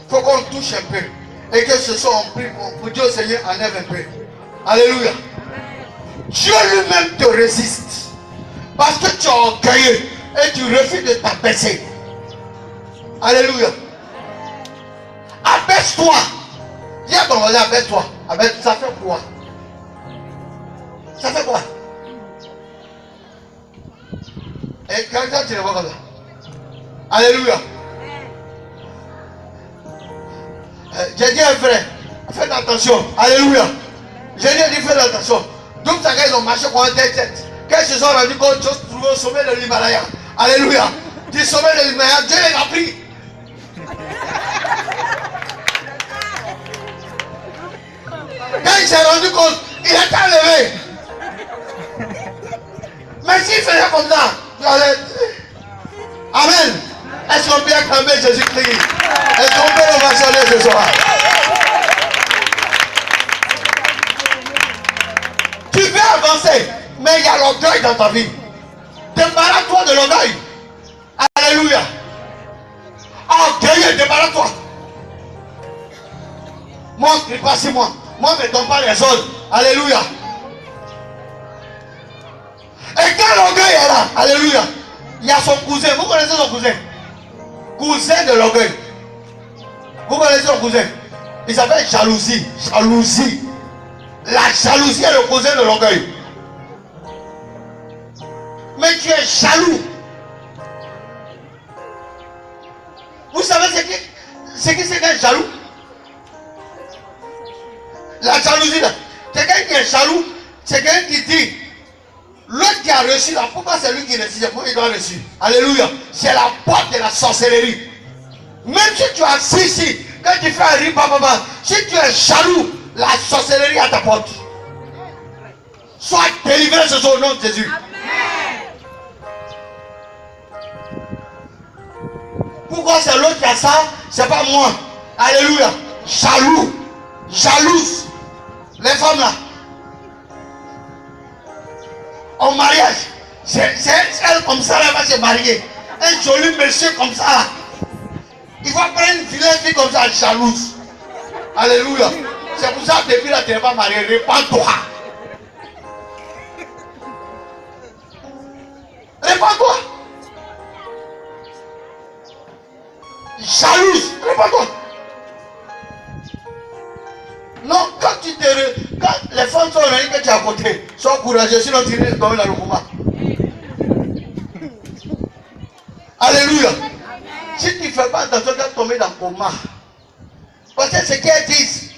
Il faut qu'on touche un peu. Et que ce soit en prix pour Dieu, Seigneur, enlève un peu. Alléluia. Dieu lui-même te résiste. Parce que tu es orgueilleux et tu refuses de t'abaisser. Alléluia. Abaisse-toi. Dis à ton voisin, abaisse-toi. Abaisse, ça fait quoi? Ça fait quoi? Et quand tu le vois comme ça. Alléluia. J'ai dit à un frère, faites attention. Alléluia. J'ai dit, faites attention. Donc, ça ils ont marché pour un tête. Quand ils se sont rendus compte, ils ont trouvé au sommet de l'Himalaya. Alléluia. Du sommet de l'Himalaya, Dieu les a pris. Quand il s'est rendu compte, il était enlevé. Mais s'il faisait comme ça, amen. Est-ce qu'on peut acclamer Jésus-Christ? Est-ce qu'on peut l'ovationner ce soir? Tu veux avancer, mais il y a l'orgueil dans ta vie. Débarrasse-toi de l'orgueil. Alléluia. Orgueilleux, débarrasse-toi. Moi, je ne crie pas sur moi. Moi, je ne donne pas les ordres. Alléluia. Et quand l'orgueil est là, alléluia, il y a son cousin. Vous connaissez son cousin? Cousin de l'orgueil. Vous connaissez son cousin? Il s'appelle jalousie. Jalousie. La jalousie est le cousin de l'orgueil. Mais tu es jaloux. Vous savez ce qui c'est qu'un jaloux? La jalousie là. C'est quelqu'un qui est jaloux. C'est quelqu'un qui dit l'autre qui a reçu là, pourquoi c'est lui qui reçu? C'est moi qui dois reçu. Alléluia. C'est la porte de la sorcellerie. Même si tu as assis ici, quand tu fais un riz, si tu es jaloux, la sorcellerie à ta porte. Sois délivré ce soir au nom de Jésus. Amen. Pourquoi c'est l'autre qui a ça? C'est pas moi. Alléluia. Jaloux. Jalouse. Les femmes là. En mariage. C'est elle comme ça là va se marier. Un joli monsieur comme ça là. Il va prendre une vilaine fille comme ça, jalouse. Alléluia. C'est pour ça que depuis là tu n'es pas marié. Répands-toi. Répands-toi. Jalouse. Répands-toi. Non, quand les femmes sont réunies que tu es à côté, sois courageux, sinon tu risques de tomber dans le combat. Alléluia. Si tu ne fais pas attention, tu vas tomber dans le coma. Parce que ce qu'elles disent,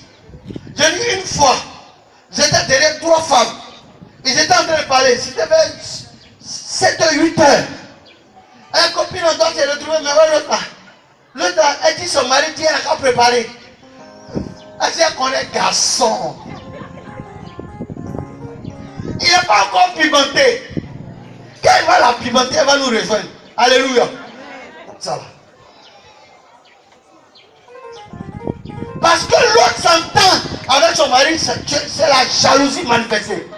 j'ai vu une fois, j'étais derrière 3 femmes, ils étaient en train de parler, c'était vers 7 ou 8 heures. Un copine en doit se retrouver, mais l'autre là. L'autre là, elle dit son mari, elle n'a qu'à préparer. Elle dit qu'on est garçon. Il n'est pas encore pimenté. Quand il va la pimenter, elle va nous rejoindre. Alléluia. Ça là. Parce que l'autre s'entend avec son mari, c'est la jalousie manifestée.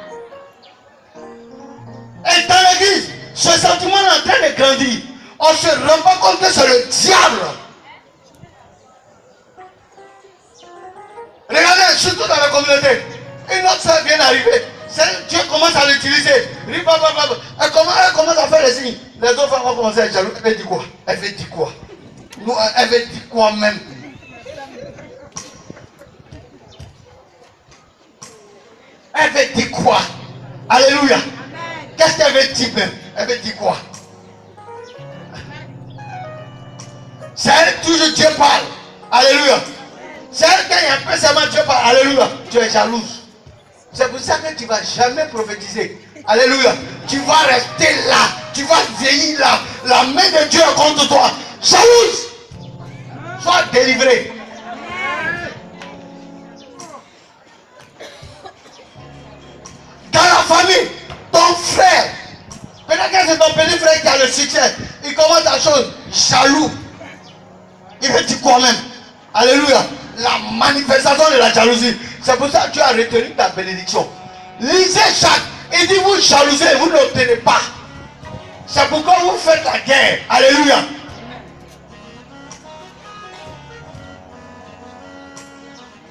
Et dans l'église, ce sentiment est en train de grandir. On ne se rend pas compte que c'est le diable. Regardez, surtout dans la communauté, une autre soeur vient d'arriver. Dieu commence à l'utiliser. Elle commence à faire les signes. Les autres femmes vont commencer à être jaloux. Elle veut dire quoi? Elle veut dire quoi? Elle veut dire quoi même? Elle veut dire quoi? Alléluia. Qu'est-ce qu'elle veut dire même? Elle veut dire quoi? C'est elle toujours Dieu parle. Alléluia. C'est elle qui a un peu seulement Dieu parle. Alléluia. Tu es jalouse. C'est pour ça que tu ne vas jamais prophétiser. Alléluia. Tu vas rester là. Tu vas vieillir là. La main de Dieu est contre toi. Jalouse. Sois délivré. Dans la famille, ton frère, peut-être que c'est ton petit frère qui a le succès. Il commence à chose jaloux. Il veut dire quoi même? Alléluia. La manifestation de la jalousie. C'est pour ça que tu as retenu ta bénédiction. Lisez Jacques. Il dit vous jalousez, vous n'obtenez pas. C'est pourquoi vous faites la guerre. Alléluia.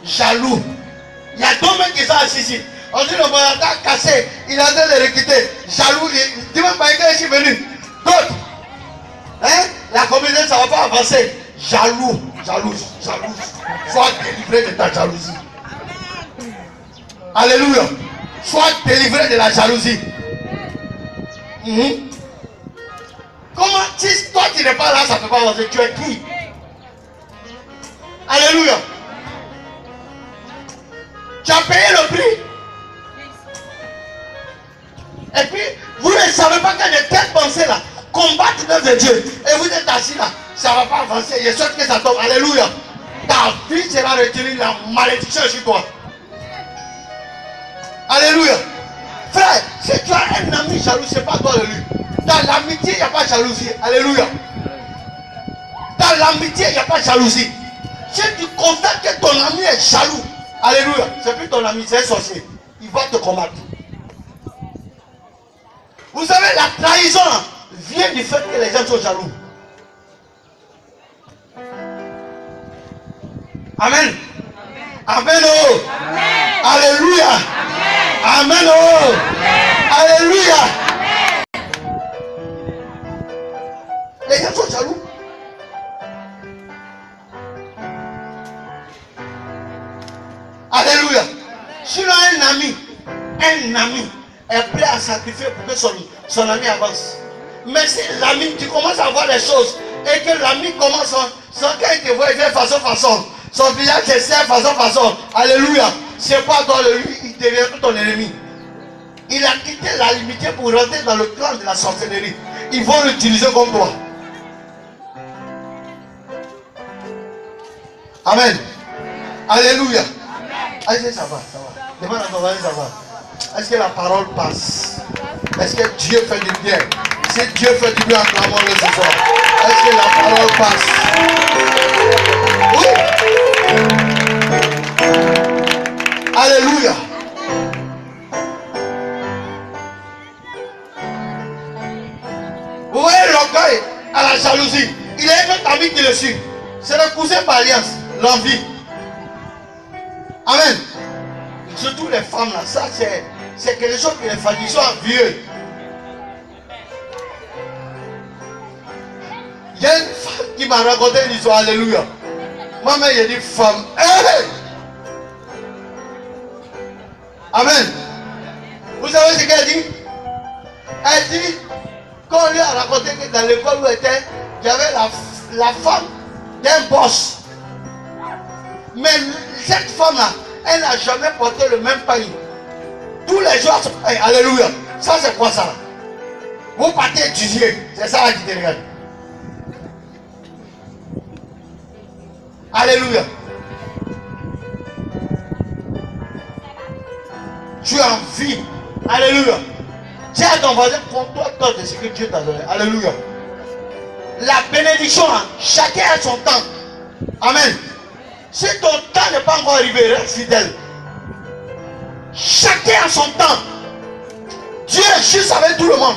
Jaloux. Il y a deux mecs qui sont assis ici. On dit le bonheur cassé. Il a en train de recruter. Jaloux. Il dit même pas que je suis venu. D'autres. Hein? La communauté, ça ne va pas avancer. Jaloux. Jalouse. Jalouse. Sois délivré de ta jalousie. Alléluia. Sois délivré de la jalousie. Comment si toi tu n'es pas là, ça ne peut pas avancer. Tu es qui? Alléluia. Tu as payé le prix. Et puis, vous ne savez pas qu'il y a de telles pensées là. Combattre l'œuvre de Dieu. Et vous êtes assis là. Ça ne va pas avancer. Je souhaite que ça tombe. Alléluia. Ta vie sera retenue la malédiction sur toi. Alléluia. Frère, si tu as un ami jaloux, ce n'est pas toi de lui. Dans l'amitié, il n'y a pas de jalousie. Alléluia. Dans l'amitié, il n'y a pas de jalousie. Si tu constates que ton ami est jaloux, alléluia, c'est plus ton ami, c'est un sorcier. Il va te combattre. Vous savez, la trahison vient du fait que les gens sont jaloux. Amen. Amen. Oh. Amen. Alléluia. Amen. Amen. Oh. Amen. Alléluia. Amen. Les gens sont jaloux. Alléluia. Si l'on a un ami est prêt à sacrifier pour que son ami avance. Mais si l'ami, tu commences à voir les choses et que l'ami commence, quand il te voit, il fait façon. Son visage se serre façon. Alléluia. C'est pas toi de lui, il devient ton ennemi. Il a quitté la limite pour rentrer dans le clan de la sorcellerie. Ils vont l'utiliser comme toi. Amen. Alléluia. Est-ce que ça va? Demande à ton mari, ça va. Est-ce que la parole passe? Est-ce que Dieu fait du bien? Si Dieu fait du bien, acclamons-le ce soir. Est-ce que la parole passe? Oui. Alléluia. Vous voyez l'orgueil à la jalousie. Il a un autre ami qui le suit. C'est le cousin par alliance, l'envie. Amen. Surtout les femmes là, ça c'est quelque chose que les femmes qui sont vieux. Il y a une femme qui m'a raconté une histoire, alléluia. Moi-même, j'ai dit femme. Hey! Amen. Vous savez ce qu'elle dit? Elle dit, quand on lui a raconté que dans l'école où elle était, il y avait la femme d'un boss. Mais cette femme-là, elle n'a jamais porté le même paille. Tous les jours, hey, alléluia. Ça, c'est quoi ça? Vous partez étudier. C'est ça qui te regarde. Alléluia. Tu as envie. Alléluia. Dis à ton voisin, prends-toi de ce que Dieu t'a donné. Alléluia. La bénédiction, hein, chacun a son temps. Amen. Si ton temps n'est pas encore arrivé, reste fidèle. Chacun a son temps. Dieu est juste avec tout le monde.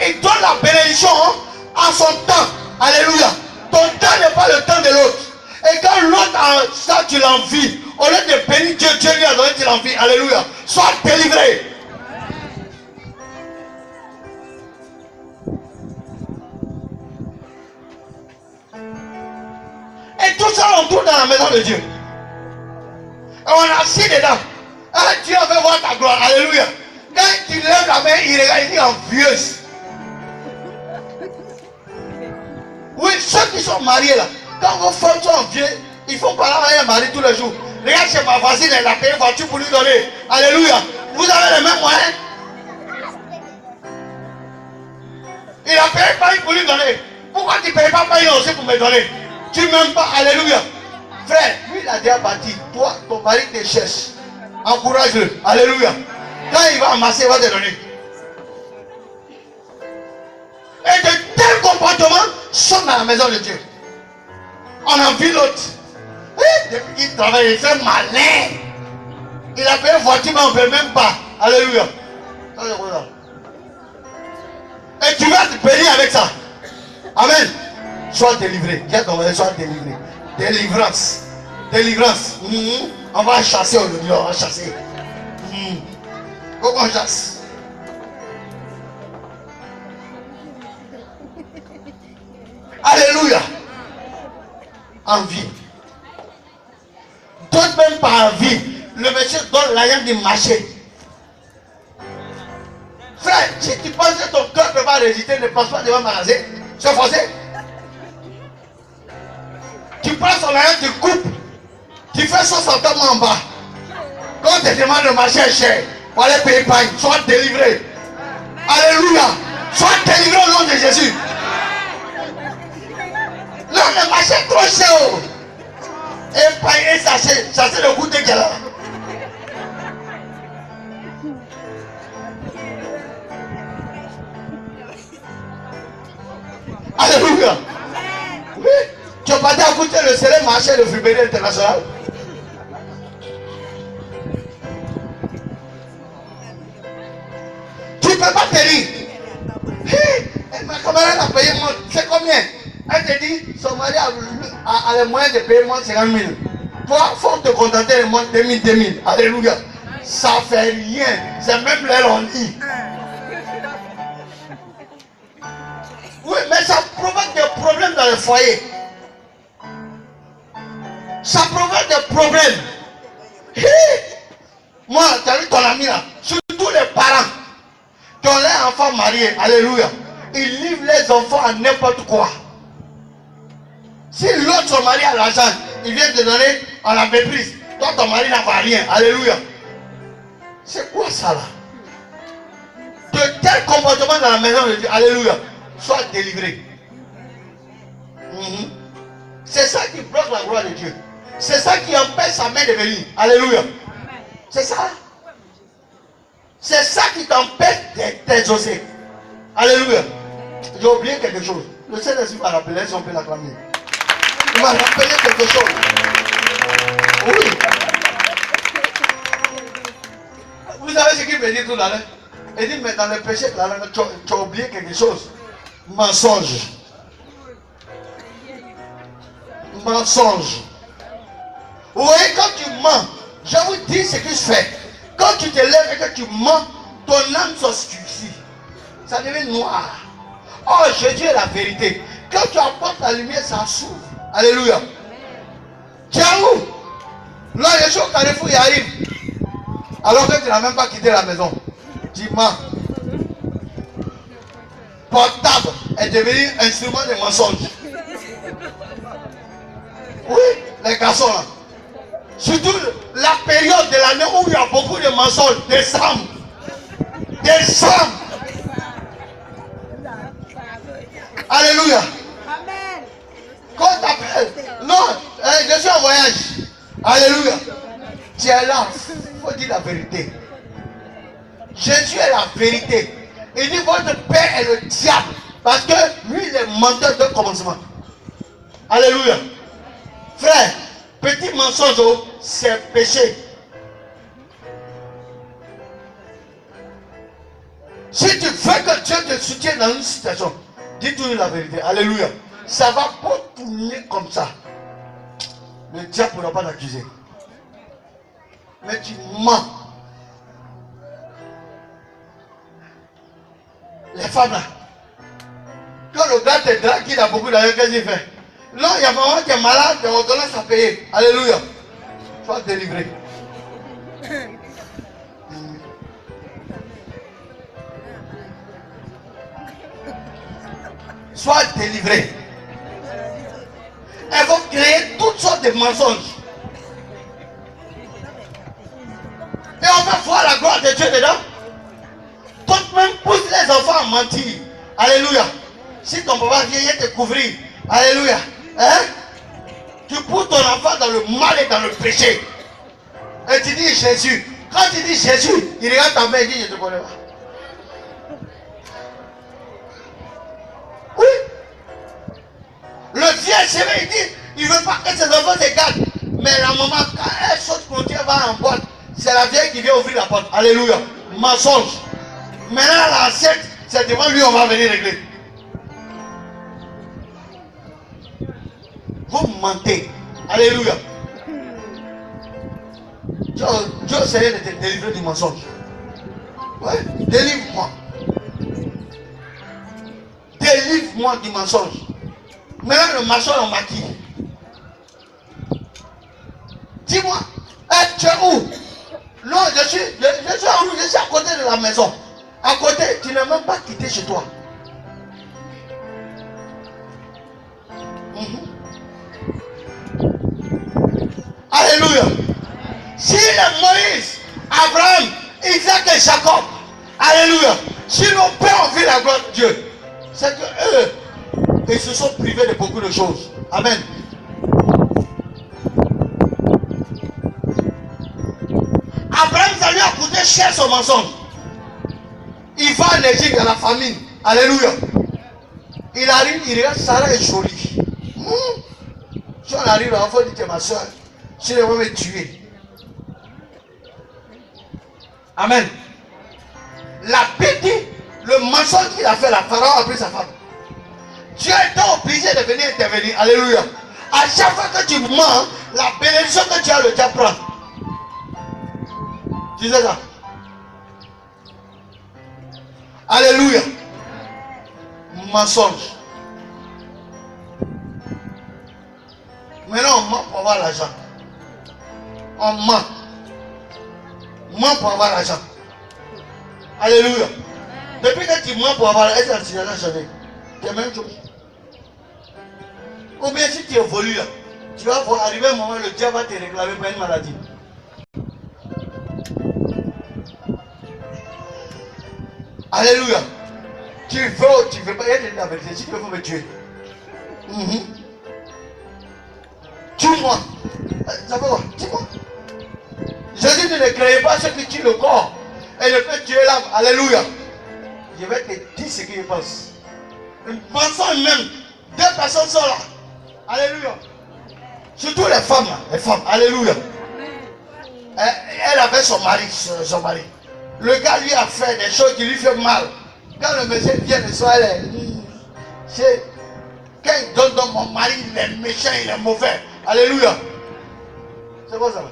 Il donne la bénédiction à son temps. Alléluia. Ton temps n'est pas le temps de l'autre. Et quand l'autre a ça, tu l'envies. Au lieu de bénir Dieu, Dieu lui a donné, tu l'envies. Alléluia. Sois délivré. Et tout ça, on tourne dans la maison de Dieu. Et on est assis dedans. Ah, Dieu veut voir ta gloire. Alléluia. Quand tu lèves la main, il regarde, il dit envieuse. Oui, ceux qui sont mariés là, quand vos femmes sont envieux, ils font parler à un mari tous les jours. Regarde chez ma voisine, elle a payé une voiture pour lui donner. Alléluia. Vous avez les mêmes moyens. Il a payé pas pour lui donner. Pourquoi tu ne payes pas payer aussi pour me donner? Tu ne m'aimes pas. Alléluia. Frère, lui il a déjà bâti. Toi, ton mari te cherche. Encourage-le. Alléluia. Quand il va amasser, il va te donner. Et de tels comportements sont dans la maison de Dieu. On a vu l'autre. Depuis qu'il travaille, il fait malin. Il a payé une voiture, mais on ne peut même pas. Alléluia. Et tu vas te bénir avec ça. Amen. Sois délivré. Viens ton voisin, sois délivré. Délivrance. Délivrance. On va chasser aujourd'hui. On va chasser. Faut qu'on chasse. Alléluia. Envie. Donne même pas envie. Le monsieur donne l'argent du marché. Frère, si tu penses que ton cœur ne peut pas résister, ne passe pas devant le magasin. C'est forcé. Tu prends son argent, tu coupes. Tu fais 60 ans en bas. Quand on te demande le marché est cher, pour aller payer paille, sois délivré. Alléluia. Sois délivré au nom de Jésus. Non, le marché est trop cher. Et paille et sachet le goût de là. Alléluia. Oui. Tu n'as pas dit à goûter le célèbre marché de Fribéry International. Tu ne peux pas te dire. Ma camarade a payé moins. C'est combien? Elle te dit, son mari a les moyens de payer moins 50 000. Toi, il faut te contenter de moins 2000, 2000. Alléluia. Ça ne fait rien. C'est même l'air en lit. Oui, mais ça provoque des problèmes dans le foyer. Ça provoque des problèmes. Moi, tu as vu ton ami là, surtout les parents qui ont les enfants mariés, alléluia, ils livrent les enfants à n'importe quoi. Si l'autre, son mari a l'argent, il vient te donner en la méprise. Toi, ton mari n'a pas rien, alléluia. C'est quoi ça là? De tels comportements dans la maison de Dieu, alléluia, sois délivré. C'est ça qui bloque la gloire de Dieu. C'est ça qui empêche sa main de venir. Alléluia. C'est ça. C'est ça qui t'empêche d'exaucer. Alléluia. J'ai oublié quelque chose. Le Saint-Esprit m'a rappelé, si on peut l'acclamer. Il m'a rappelé quelque chose. Oui. Vous savez ce qu'il me dit tout à l'heure? Il dit, mais dans le péché, tu as oublié quelque chose. Mensonge. Mensonge. Vous voyez, quand tu mens, je vous dis ce que je fais. Quand tu te lèves et que tu mens, ton âme s'obscurcit. Ça devient noir. Oh, Jésus est la vérité. Quand tu apportes la lumière, ça s'ouvre. Alléluia. Tu es où? Là, il est chaud au carrefour, il arrive. Alors que tu n'as même pas quitté la maison. Tu mens. Portable est devenu instrument de mensonge. Oui, les garçons là. Surtout la période de l'année où il y a beaucoup de mensonges. Décembre. Décembre. Alléluia. Amen. Quand on t'appelle, non, je suis en voyage. Alléluia. Tu es là. Il faut dire la vérité. Jésus est la vérité. Il dit votre père est le diable. Parce que lui, il est menteur de commencement. Alléluia. Frère, Petit mensonge, c'est péché. Si tu veux que Dieu te soutienne dans une situation, dis-lui la vérité. Alléluia. Ça va pas tourner comme ça. Le diable ne pourra pas t'accuser. Mais tu mens. Les femmes là. Quand le gars te drague, il a beaucoup d'argent, qu'est-ce qu'il fait? Non, il y a maman qui est malade, qui a ordonnance à payer. Alléluia. Sois délivré. Sois délivré. Elles vont créer toutes sortes de mensonges. Et on va voir la gloire de Dieu dedans. D'autres même poussent les enfants à mentir. Alléluia. Si ton papa vient te couvrir. Alléluia. Hein? Tu pousses ton enfant dans le mal et dans le péché. Et tu dis Jésus. Quand tu dis Jésus, il regarde ta main et dit je ne te connais pas. Oui. Le vieux chemin, il dit, il ne veut pas que ses enfants se gâtent. Mais la maman, quand elle saute contre elle va en boîte, c'est la vieille qui vient ouvrir la porte. Alléluia. Mensonge. Maintenant, l'assiette, c'est devant lui, on va venir régler. Vous mentez. Alléluia. Dieu essayait de te délivrer du mensonge. Ouais, délivre-moi. Délivre-moi du mensonge. Maintenant, le mensonge en maquille. Dis-moi, tu es où? Non, je suis à côté de la maison. À côté, tu n'as même pas quitté chez toi. Alléluia. Si les Moïse, Abraham, Isaac et Jacob, alléluia, si nos pères ont vu la gloire de Dieu, c'est que eux, ils se sont privés de beaucoup de choses. Amen. Abraham, ça lui a coûté cher son mensonge. Il va en Égypte dans la famine. Alléluia. Il arrive, il regarde, Sarah est jolie. Si on arrive, l'enfant dit que ma soeur, si elle va me tuer. Amen. La bête, le mensonge qu'il a fait, la Pharaon a pris sa femme. Dieu est obligé de venir intervenir. Alléluia. À chaque fois que tu mens, la bénédiction que tu as, le diable prend. Tu sais ça? Alléluia. Mensonge. Maintenant, on ment pour avoir l'argent. On ment. Ment pour avoir l'argent. Alléluia. Depuis que tu mens pour avoir l'argent, est-ce que tu n'as jamais? C'est la même chose. Ou bien si tu évolues là, tu vas voir arriver un moment, le diable va te réclamer pour une maladie. Alléluia. Tu veux ou tu ne veux pas, il y a de la vérité. Si tu veux me tuer. Tue-moi. Ça fait quoi? Tue-moi. Jésus ne créait pas ceux qui tuent le corps et ne peut tuer l'âme. Alléluia. Je vais te dire ce que je pense. Pensons même, deux personnes sont là. Alléluia. Surtout les femmes là. Les femmes. Alléluia. Elle avait son mari. Le gars lui a fait des choses qui lui font mal. Quand le monsieur vient le soir, quand il donne dans mon mari, il est méchant, il est mauvais. Alléluia. C'est quoi ça?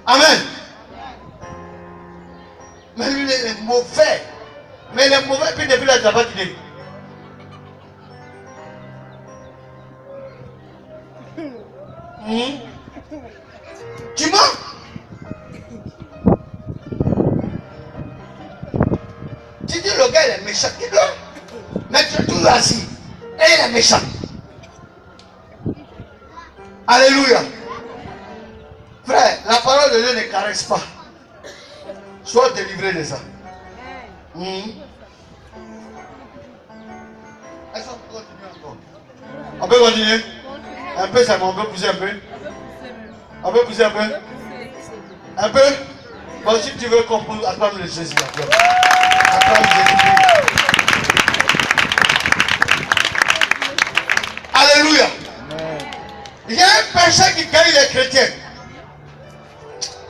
Amen. Mais lui, il est mauvais. Mais il est mauvais, puis depuis là, il n'a pas quitté. Tu mens? Tu dis le gars il est méchant, dis-le. Mais tu es toujours assis. Et il est méchant. Alléluia. Frère, la parole de Dieu ne caresse pas. Sois délivré de ça. Est-ce qu'on peut continuer encore? On peut continuer? Un peu, ça on peut pousser un peu. On peut pousser un peu. Un peu. Bon, si tu veux qu'on pousse, acclame le Jésus. Acclame Jésus. Alléluia. Il y a un péché qui gagne les chrétiens.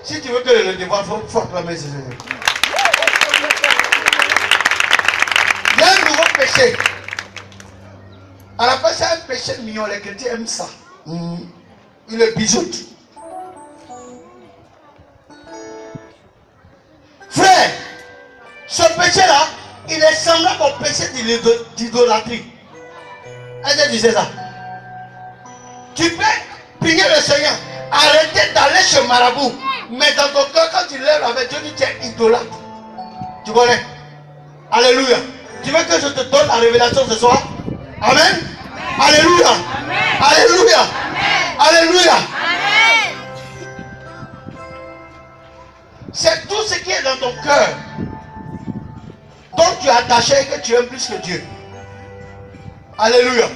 Si tu veux que le devoir, il faut acclamer ce Seigneur. Il y a un nouveau péché. À la base, c'est un péché mignon. Les chrétiens aiment ça. Ils le bijoutent. Frère, ce péché-là, il est semblable au péché d'idolâtrie. Est-ce que tu sais ça? Tu peux prier le Seigneur, arrêter d'aller chez Marabout, mais dans ton cœur, quand tu lèves avec Dieu, tu es idolâtre. Tu connais? Alléluia. Tu veux que je te donne la révélation ce soir? Amen. Alléluia. Amen. Alléluia. Amen. Alléluia. Amen. C'est tout ce qui est dans ton cœur dont tu es attaché et que tu aimes plus que Dieu. Alléluia.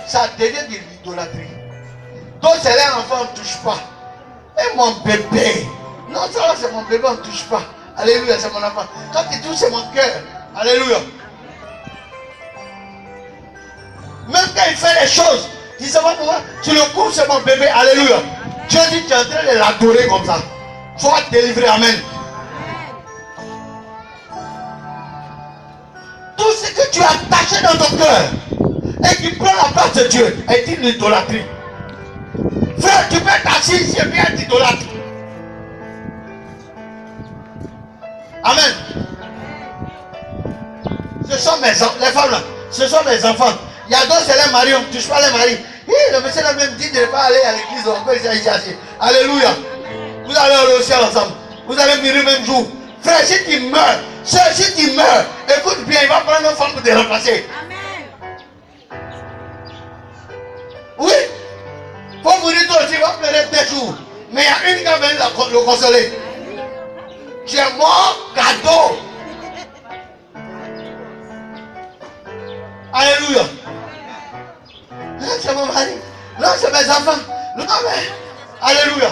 Ça devient de l'idolâtrie. Donc c'est là, enfant, on ne touche pas. Et mon bébé. Non, ça c'est mon bébé, on ne touche pas. Alléluia, c'est mon enfant. Quand tu touches, c'est mon cœur. Alléluia. Même quand il fait les choses, tu sais pas pourquoi, tu le couvres, c'est mon bébé. Alléluia. Dieu dit, tu es en train de l'adorer comme ça. Sois délivré. Amen. Tout ce que tu as attaché dans ton cœur et qui prend la place de Dieu est une idolâtrie. Frère, tu peux être assis ici et bien être idolâtre. Amen. Ce sont mes enfants, les femmes là, ce sont mes enfants. Il y a d'autres, c'est les maris, on ne touche pas les maris. Le monsieur là même dit de ne pas aller à l'église, on peut ici assis. Alléluia. Vous allez aller au ciel ensemble. Vous allez mourir même jour. Frère, si tu meurs, si tu meurs, écoute bien, il va prendre une femme pour te remplacer. Amen. Oui. Pour mourir toi aussi, il va pleurer 2 jours. Mais il y a une qui va venir le consoler. Tu es mort, cadeau. Alléluia. Non, c'est mon mari. Non, c'est mes enfants. Non, mais. Alléluia.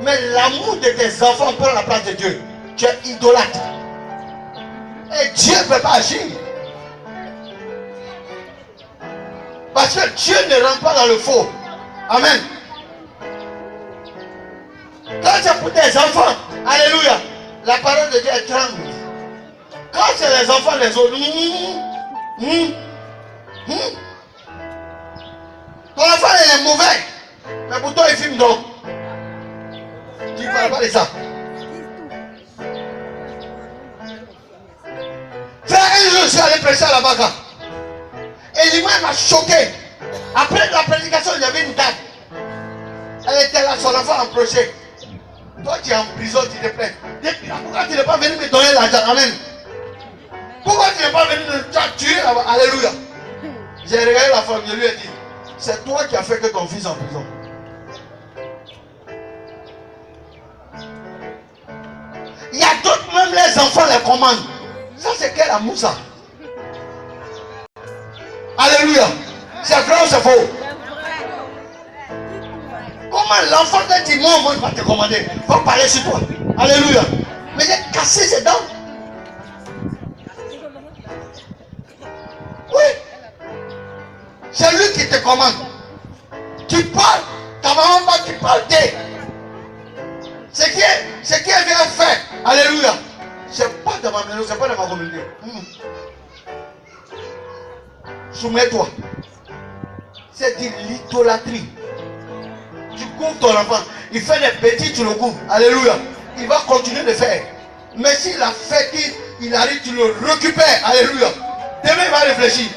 Mais l'amour de tes enfants prend la place de Dieu. Tu es idolâtre. Et Dieu ne peut pas agir. Parce que Dieu ne rentre pas dans le faux. Amen. Quand c'est pour tes enfants, alléluia, la parole de Dieu est tranquille. Quand c'est les enfants des autres, ton enfant il est mauvais, mais pour toi il filme donc. Tu ne parles pas de ça. Frère, un jour je suis allé prêcher à la Baga. Et l'imam m'a choqué. Après la prédication, il y avait une dame. Elle était là, son enfant en procès. Toi tu es en prison, tu te plains. Pourquoi tu n'es pas venu me donner l'argent? Amen. Pourquoi tu n'es pas venu me tuer là-bas? Alléluia. J'ai regardé la femme, je lui ai dit, c'est toi qui as fait que ton fils est en prison. Il y a d'autres, même les enfants les commandent. Ça c'est quel amour ça? Alléluia. C'est vrai ou c'est faux? Comment l'enfant quand il moi va te commander, va parler sur toi? Alléluia. Mais j'ai cassé ses dents. Oui. C'est lui qui te commande. Tu parles, ta maman va, tu parles d'elle. Ce qu'elle vient faire, alléluia, c'est pas dans ma maison, c'est pas dans ma communauté. Soumets-toi. C'est de l'idolâtrie. Tu couvres ton enfant, il fait des bêtises, tu le couvres. Alléluia. Il va continuer de faire. Mais s'il a fait qu'il arrive, tu le récupères. Alléluia. Demain, il va réfléchir.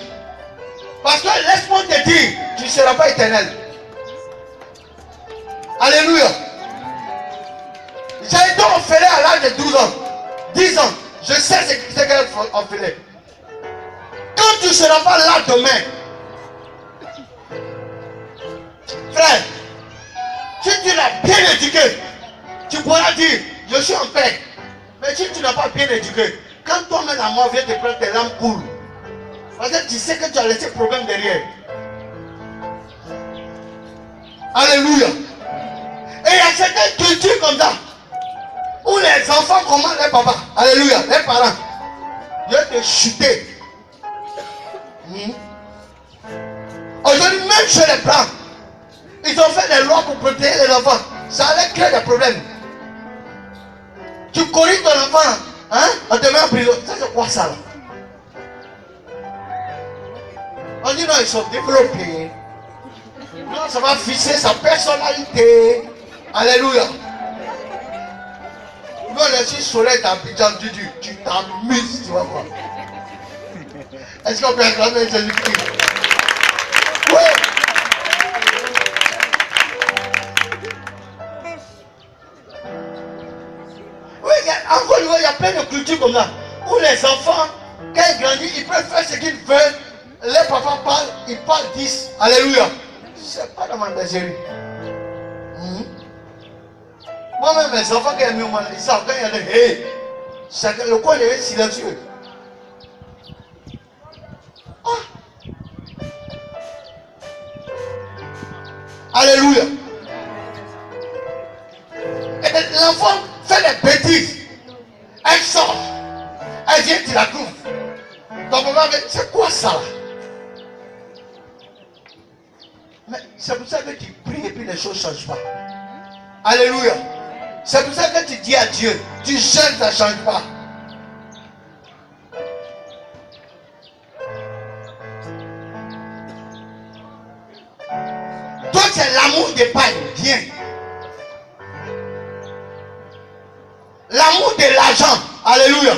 Parce que laisse-moi te dire, tu ne seras pas éternel. Alléluia. J'ai été orphelin à l'âge de 12 ans. 10 ans. Je sais ce qu'elle est orphelin. Quand tu ne seras pas là demain, frère, si tu l'as bien éduqué, tu pourras dire, je suis en paix. Mais si tu n'as pas bien éduqué, quand toi-même la mort vient te prendre, tes larmes coulent. Parce que tu sais que tu as laissé problème derrière. Alléluia. Et il y a certaines cultures comme ça, où les enfants commandent les papas. Alléluia. Les parents. Je vais te chuter. Aujourd'hui, même chez les Blancs, ils ont fait des lois pour protéger les enfants. Ça allait créer des problèmes. Tu corriges ton enfant, hein? On te met en prison. Ça, c'est quoi ça là? On dit non, ils sont développés. Non, ça va fixer sa personnalité. Alléluia. Non, le soleil d'Abidjan, tu t'amuses, tu vas voir. Est-ce qu'on peut acclamer Jésus-Christ? Oui. Oui, encore une fois, il y a plein de cultures comme ça. Où les enfants, quand ils grandissent, ils peuvent faire ce qu'ils veulent. Les papas parlent, ils parlent 10. Alléluia. C'est pas dans ma bergerie. Moi-même, mes enfants, quand ils me ils savent, quand il y a des hey, le coin est silencieux. Ah. Alléluia. Et l'enfant fait des bêtises. Elle sort. Elle vient, tu la trouves. Ton papa dit, c'est quoi ça? Mais c'est pour ça que tu pries et puis les choses ne changent pas. Alléluia. C'est pour ça que tu dis à Dieu, tu jeûnes, ça ne change pas. Toi, c'est l'amour d'épargne. Viens. L'amour de l'argent. Alléluia.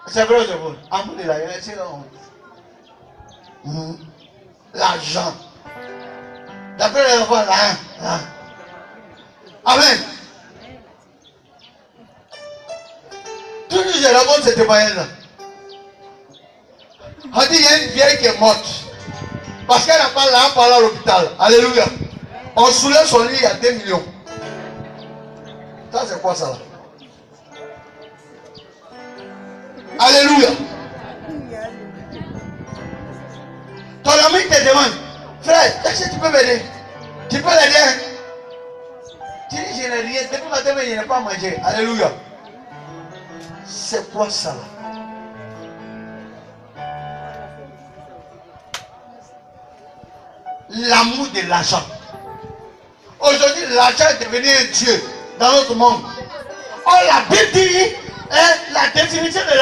C'est vrai, c'est vrai. L'amour de l'argent, c'est là. L'argent. D'après les enfants, là. Amen. Toujours je raconte cette témoignage-là. On dit il y a une vieille qui est morte. Parce qu'elle n'a pas l'argent à l'hôpital. Alléluia. On soulève son lit, il y a 2 millions. Ça c'est quoi ça là? Alléluia. Ton ami te demande, frère, est-ce que tu peux m'aider? Tu peux l'aider? Hein? Tu dis, je n'ai rien, depuis matin, mais je n'ai pas mangé. Alléluia. C'est quoi ça là? L'amour de l'argent. Aujourd'hui, l'argent est devenu un Dieu dans notre monde. Oh, la Bible dit, la définition de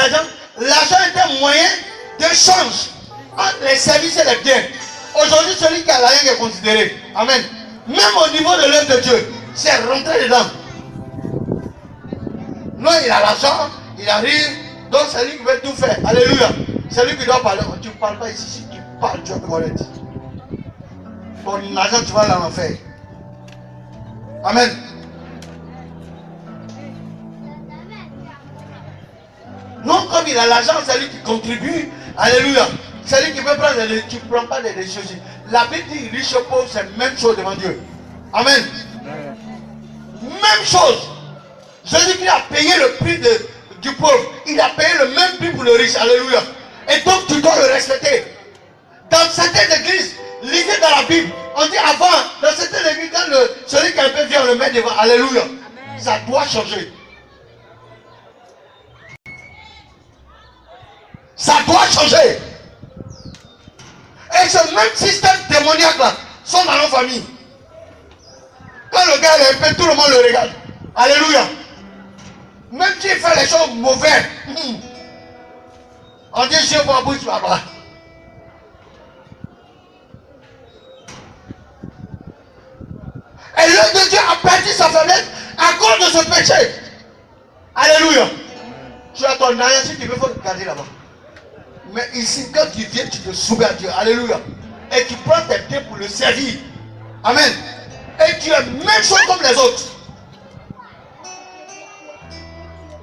l'argent est un moyen d'échange entre les services et les biens. Aujourd'hui, celui qui a l'argent est considéré. Amen. Même au niveau de l'œuvre de Dieu, c'est rentrer dedans. Non, il a l'argent, il arrive, donc c'est lui qui veut tout faire. Alléluia. C'est lui qui doit parler. Tu ne parles pas ici, si tu parles, tu vas te connaître. Ton argent, tu vas l'en faire. Amen. Non, comme il a l'argent, c'est lui qui contribue. Alléluia. C'est lui qui peut prendre les... Tu ne prends pas les décisions. La Bible dit riche et pauvre, c'est la même chose devant Dieu. Amen. Même chose. Jésus-Christ a payé le prix du pauvre. Il a payé le même prix pour le riche. Alléluia. Et donc tu dois le respecter. Dans certaines églises, lisez dans la Bible, on dit avant, dans certaines églises, quand celui qui a un peu vient le mettre devant. Alléluia. Amen. Ça doit changer. Ça doit changer. Et ce même système démoniaque là sont dans nos familles. Quand le gars est un peu, tout le monde le regarde. Alléluia. Même s'il fait les choses mauvaises, on dit je vois bouche là-bas. Et l'œuvre de Dieu a perdu sa faiblesse à cause de ce péché. Alléluia. Tu as ton argent, si tu veux, il faut te garder là-bas. Mais ici, quand tu viens, tu te soumets à Dieu. Alléluia. Et tu prends tes pieds pour le servir. Amen. Et tu es même chose comme les autres.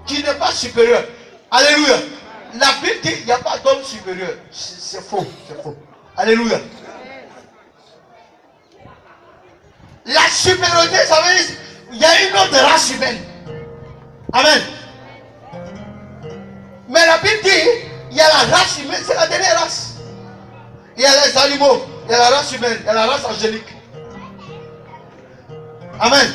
Tu n'es pas supérieur. Alléluia. La Bible dit qu'il n'y a pas d'homme supérieur. C'est faux. C'est faux. Alléluia. La supériorité, ça veut dire qu'il y a une autre race humaine. Amen. Mais la Bible dit il y a la race humaine, c'est la dernière race. Il y a les animaux, il y a la race humaine, il y a la race angélique. Amen.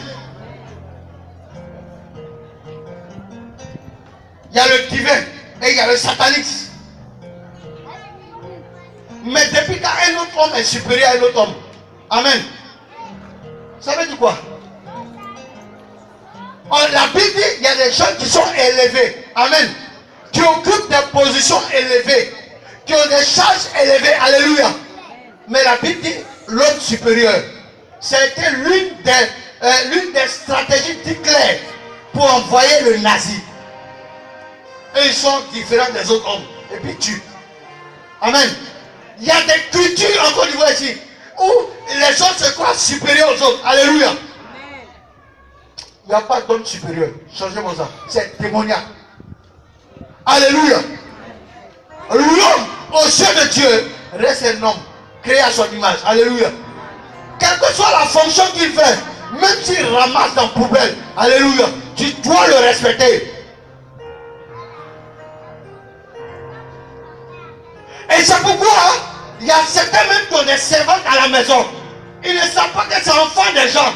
Il y a le divin et il y a le satanique. Mais depuis qu'un autre homme est supérieur à un autre homme. Amen. Ça veut dire quoi? La Bible dit il y a des gens qui sont élevés. Amen. Qui occupent des positions élevées. Qui ont des charges élevées. Alléluia. Mais la Bible dit l'homme supérieur. C'était l'une des stratégies d'Hitler pour envoyer le nazi. Et ils sont différents des autres hommes. Et puis tuent. Amen. Il y a des cultures en Côte d'Ivoire ici où les gens se croient supérieurs aux autres. Alléluia. Il n'y a pas d'homme supérieur. Changez-moi ça. C'est démoniaque. Alléluia. L'homme aux yeux de Dieu reste un homme créé à son image. Alléluia. Quelle que soit la fonction qu'il fait, même s'il ramasse dans la poubelle, alléluia, tu dois le respecter. Et c'est pourquoi il y a certains même qui ont des servantes à la maison. Ils ne savent pas que c'est enfant des gens.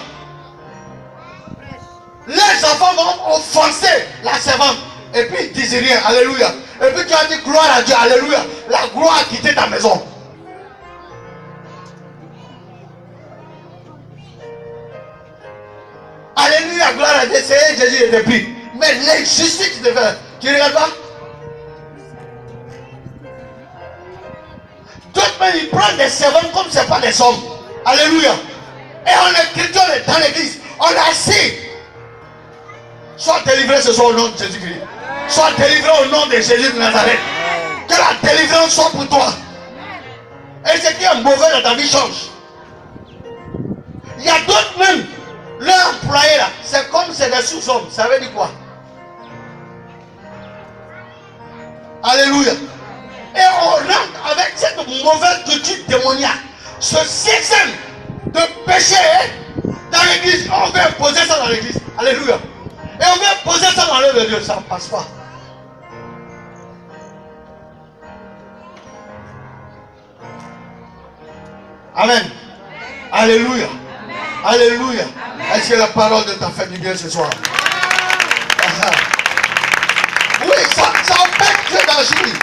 Les enfants vont offenser la servante. Et puis ils disent rien. Alléluia. Et puis tu as dit gloire à Dieu. Alléluia. La gloire a quitté ta maison. Alléluia. Gloire à Dieu. C'est Jésus et depuis. Mais l'injustice de faire. Tu ne regardes pas? D'autres même ils prennent des servantes comme ce n'est pas des hommes. Alléluia. Et on est chrétien dans l'église. On est assis. Sois délivré ce soir au nom de Jésus-Christ. Sois délivré au nom de Jésus de Nazareth. Que la délivrance soit pour toi. Et ce qui est mauvais dans ta vie change. Il y a d'autres même. Leur employé là, c'est comme c'est des sous-hommes. Ça veut dire quoi? Alléluia. Et on rentre avec cette mauvaise culture démoniaque. Ce système de péché dans l'église. On veut imposer ça dans l'église. Alléluia. Et on veut poser ça dans l'œuvre de Dieu. Ça ne passe pas. Amen. Alléluia. Alléluia. Est-ce que la parole de ta famille vient ce soir? Oui, ça empêche Dieu d'agir.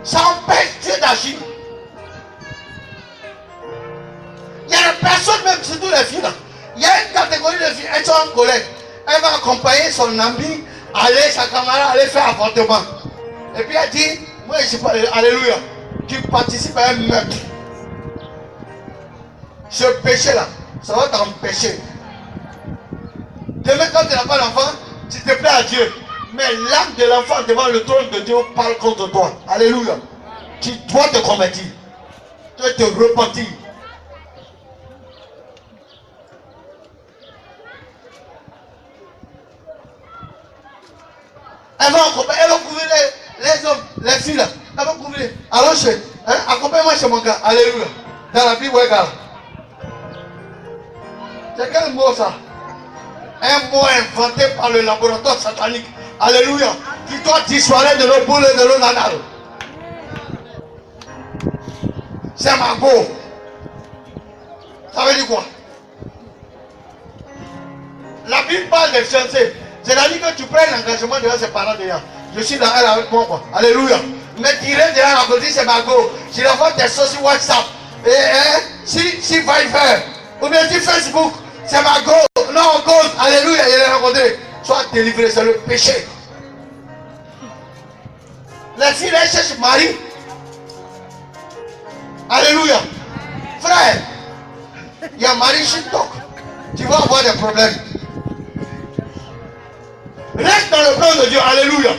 Ça empêche Dieu d'agir. Il y a des personnes, même surtout les filles là. Il y a une catégorie de filles, elles sont en colère. Elle va accompagner son ami, aller, sa camarade, aller faire avortement. Et puis elle dit, moi je ne sais pas, alléluia, tu participes à un meurtre. Ce péché là, ça va t'empêcher. Demain quand tu n'as pas d'enfant, tu te plais à Dieu. Mais l'âme de l'enfant devant le trône de Dieu parle contre toi. Alléluia. Tu dois te convertir. Tu dois te repentir. Elle va couvrir les hommes, les filles là. Elle va couvrir. Alors, accompagne-moi chez mon gars. Alléluia. Dans la Bible, regarde. C'est quel mot ça? Un mot inventé par le laboratoire satanique. Alléluia. Qui doit disparaître de l'eau boule et de l'eau nanale. C'est ma go. Ça veut dire quoi? La Bible parle des fiancés. C'est-à-dire que tu prends l'engagement devant ses parents déjà. Je suis dans elle avec moi quoi. Alléluia. Mais tirer derrière la côté c'est ma go. Je l'envoie des choses sur WhatsApp. Et si Viber. Ou bien sur Facebook. C'est ma go. Non, on cause. Alléluia. Il est rencontré. Sois délivré. C'est le péché. La fille elle cherche Marie. Alléluia. Frère. Il y a Marie Shintok. Tu vas avoir des problèmes. Reste dans le plan de Dieu, alléluia.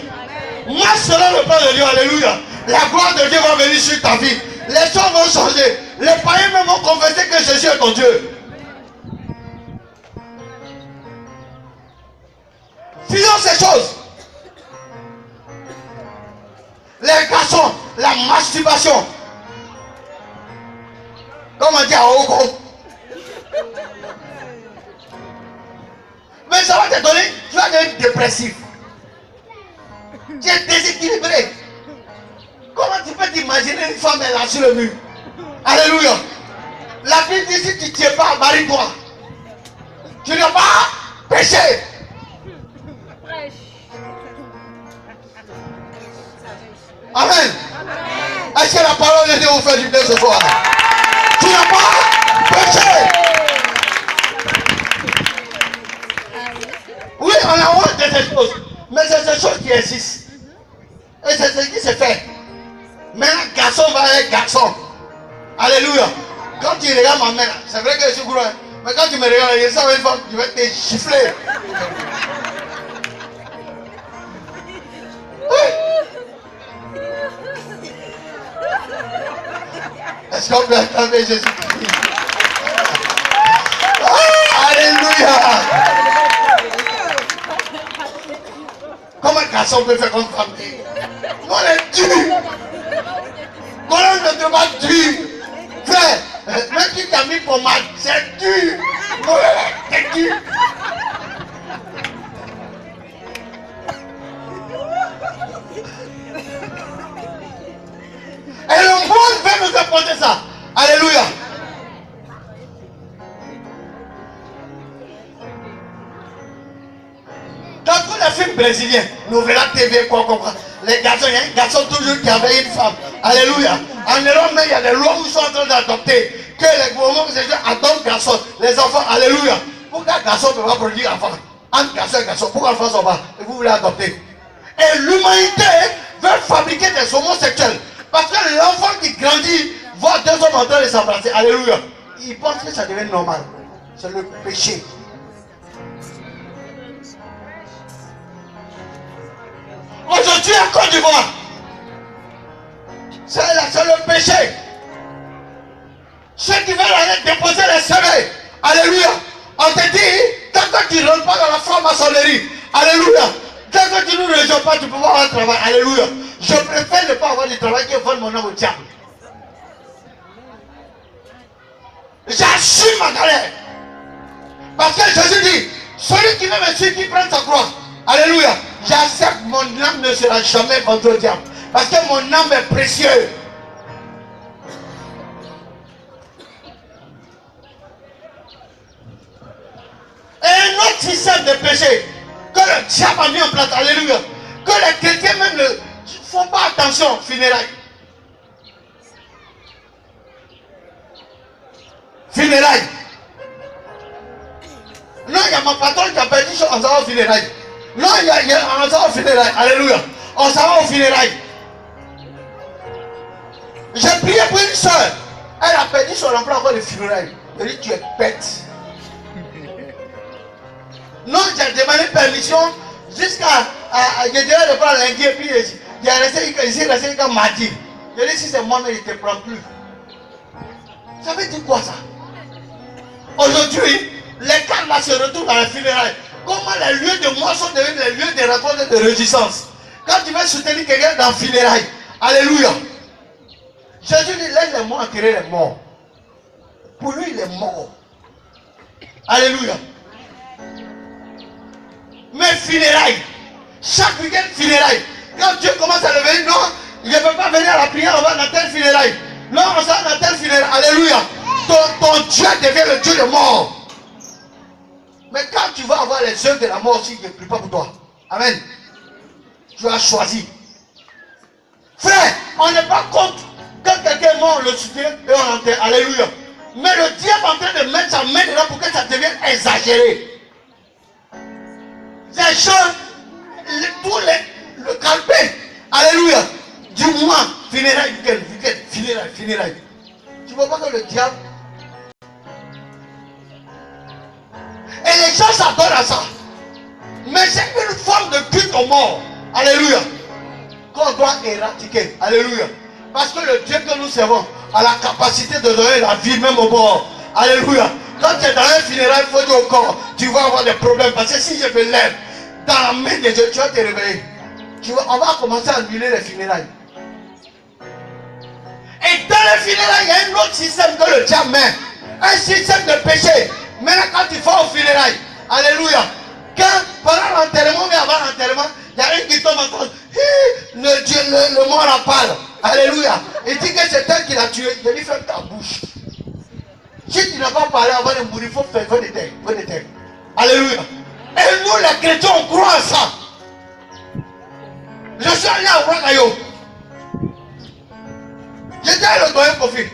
Marche selon le plan de Dieu, alléluia. La gloire de Dieu va venir sur ta vie. Les choses vont changer. Les païens même vont confesser que Jésus est ton Dieu. Faisons ces choses. Les garçons, la masturbation. Comme on dit à Ogo. Mais ça va te donner, tu vas devenir dépressif. Tu es déséquilibré. Comment tu peux t'imaginer une femme là sur le mur? Alléluia. La Bible dit si tu ne tiens pas, marie-toi. Tu n'as pas péché. Amen. Est-ce que la parole de Dieu vous fait du bien ce soir? Tu n'as pas péché. Oui, on a honte de ces choses. Mais c'est ces choses qui existent. Et c'est ce qui se fait. Maintenant, garçon va être garçon. Alléluia. Quand tu regardes ma mère, c'est vrai que je suis gros. Mais quand tu me regardes, je sens une fois que tu vas te gifler. Oui. Est-ce qu'on peut acclamer Jésus-Christ? Ah, alléluia. Comment un garçon peut faire comme femme? On est dur. Comment ne te pas dur? Frère, même si tu as mis pommade, c'est dur. C'est dur. Et le monde veut nous apporter ça. Alléluia. Dans tous les films brésiliens, Novela TV, quoi. Les garçons, il y a un garçon toujours qui avait une femme. Alléluia. En Europe, même, il y a des lois où ils sont en train d'adopter. Que les gouvernements adoptent garçons. Les enfants, alléluia. Pourquoi un garçon ne peut pas produire enfant? Entre garçon et garçon, pourquoi l'enfant s'en va? Et vous voulez adopter? Et l'humanité veut fabriquer des homosexuels. Parce que l'enfant qui grandit voit deux hommes en train de s'embrasser. Alléluia. Il pense que ça devient normal. C'est le péché. Aujourd'hui en Côte d'Ivoire, c'est le péché. Ceux qui veulent aller déposer les semelles, alléluia. On te dit, tant que tu ne rentres pas dans la franc-maçonnerie, alléluia. Tant que tu ne nous rejoins pas, tu peux pas avoir un travail, alléluia. Je préfère ne pas avoir du travail que vendre mon âme au diable. J'assume ma galère. Parce que Jésus dit, celui qui veut me suivre, qui prend sa croix, alléluia. J'accepte, mon âme ne sera jamais vendue au diable. Parce que mon âme est précieuse. Et un autre système de péché que le diable a mis en place, alléluia. Que les chrétiens même ne font pas attention, funérailles. Funérailles. Non, il y a mon patron qui a perdu en s'en va au funérailles. Non, il y a on s'en va au funérailles. Alléluia. On s'en va au funérailles. J'ai prié pour une soeur. Elle a perdu son emploi encore de funérailles. Je lui ai dit, tu es bête. Non, j'ai demandé permission jusqu'à. Je dirais de prendre lundi et puis il est resté comme mardi. Je lui ai dit, si c'est moi, mais il ne te prend plus. Ça veut dire quoi ça? Aujourd'hui, les cadres là se retrouvent dans les funérailles. Comment les lieux de mort sont devenus les lieux de rencontre et de résistance? Quand tu veux soutenir quelqu'un dans les funérailles, alléluia. Jésus dit, laisse les morts enterrer les morts. Pour lui, il est mort. Alléluia. Mais funérailles, chaque week-end funérailles. Quand Dieu commence à lever, non, je ne peux pas venir à la prière, on va dans telle funéraille. Non, on s'en va dans telle funéraille. Alléluia. Ton Dieu devient le Dieu de mort. Mais quand tu vas avoir les œuvres de la mort aussi, il ne prie pas pour toi. Amen. Tu as choisi. Frère, on n'est pas contre. Quand quelqu'un est mort, on le soutient et on l'enterre. Alléluia. Mais le diable est en train de mettre sa main dedans pour que ça devienne exagéré. Les gens, le calpé, alléluia, du mois, funérailles, funérailles. Tu vois pas que le diable. Et les gens s'adorent à ça. Mais c'est une forme de culte aux morts. Alléluia. Qu'on doit éradiquer. Alléluia. Parce que le Dieu que nous servons a la capacité de donner la vie même au mort. Alléluia. Quand tu es dans un funérail, il faut dire au corps, tu vas avoir des problèmes. Parce que si je me lève dans la main de Dieu, tu vas te réveiller. On va commencer à annuler les funérailles. Et dans les funérailles, il y a un autre système que le diable met. Un système de péché. Maintenant, quand tu vas au funérailles, alléluia. Quand pendant l'enterrement, mais avant l'enterrement, il y a un qui tombe en compte. Le mort en parle. Alléluia. Il dit que c'est elle qui l'a tué. Je lui ferme ta bouche. Si tu n'as pas parlé avant de mourir, il faut faire feu de terre. Alléluia. Et nous, les chrétiens, on croit à ça. Je suis allé à Ouagayo. J'étais à le doyen Kofi.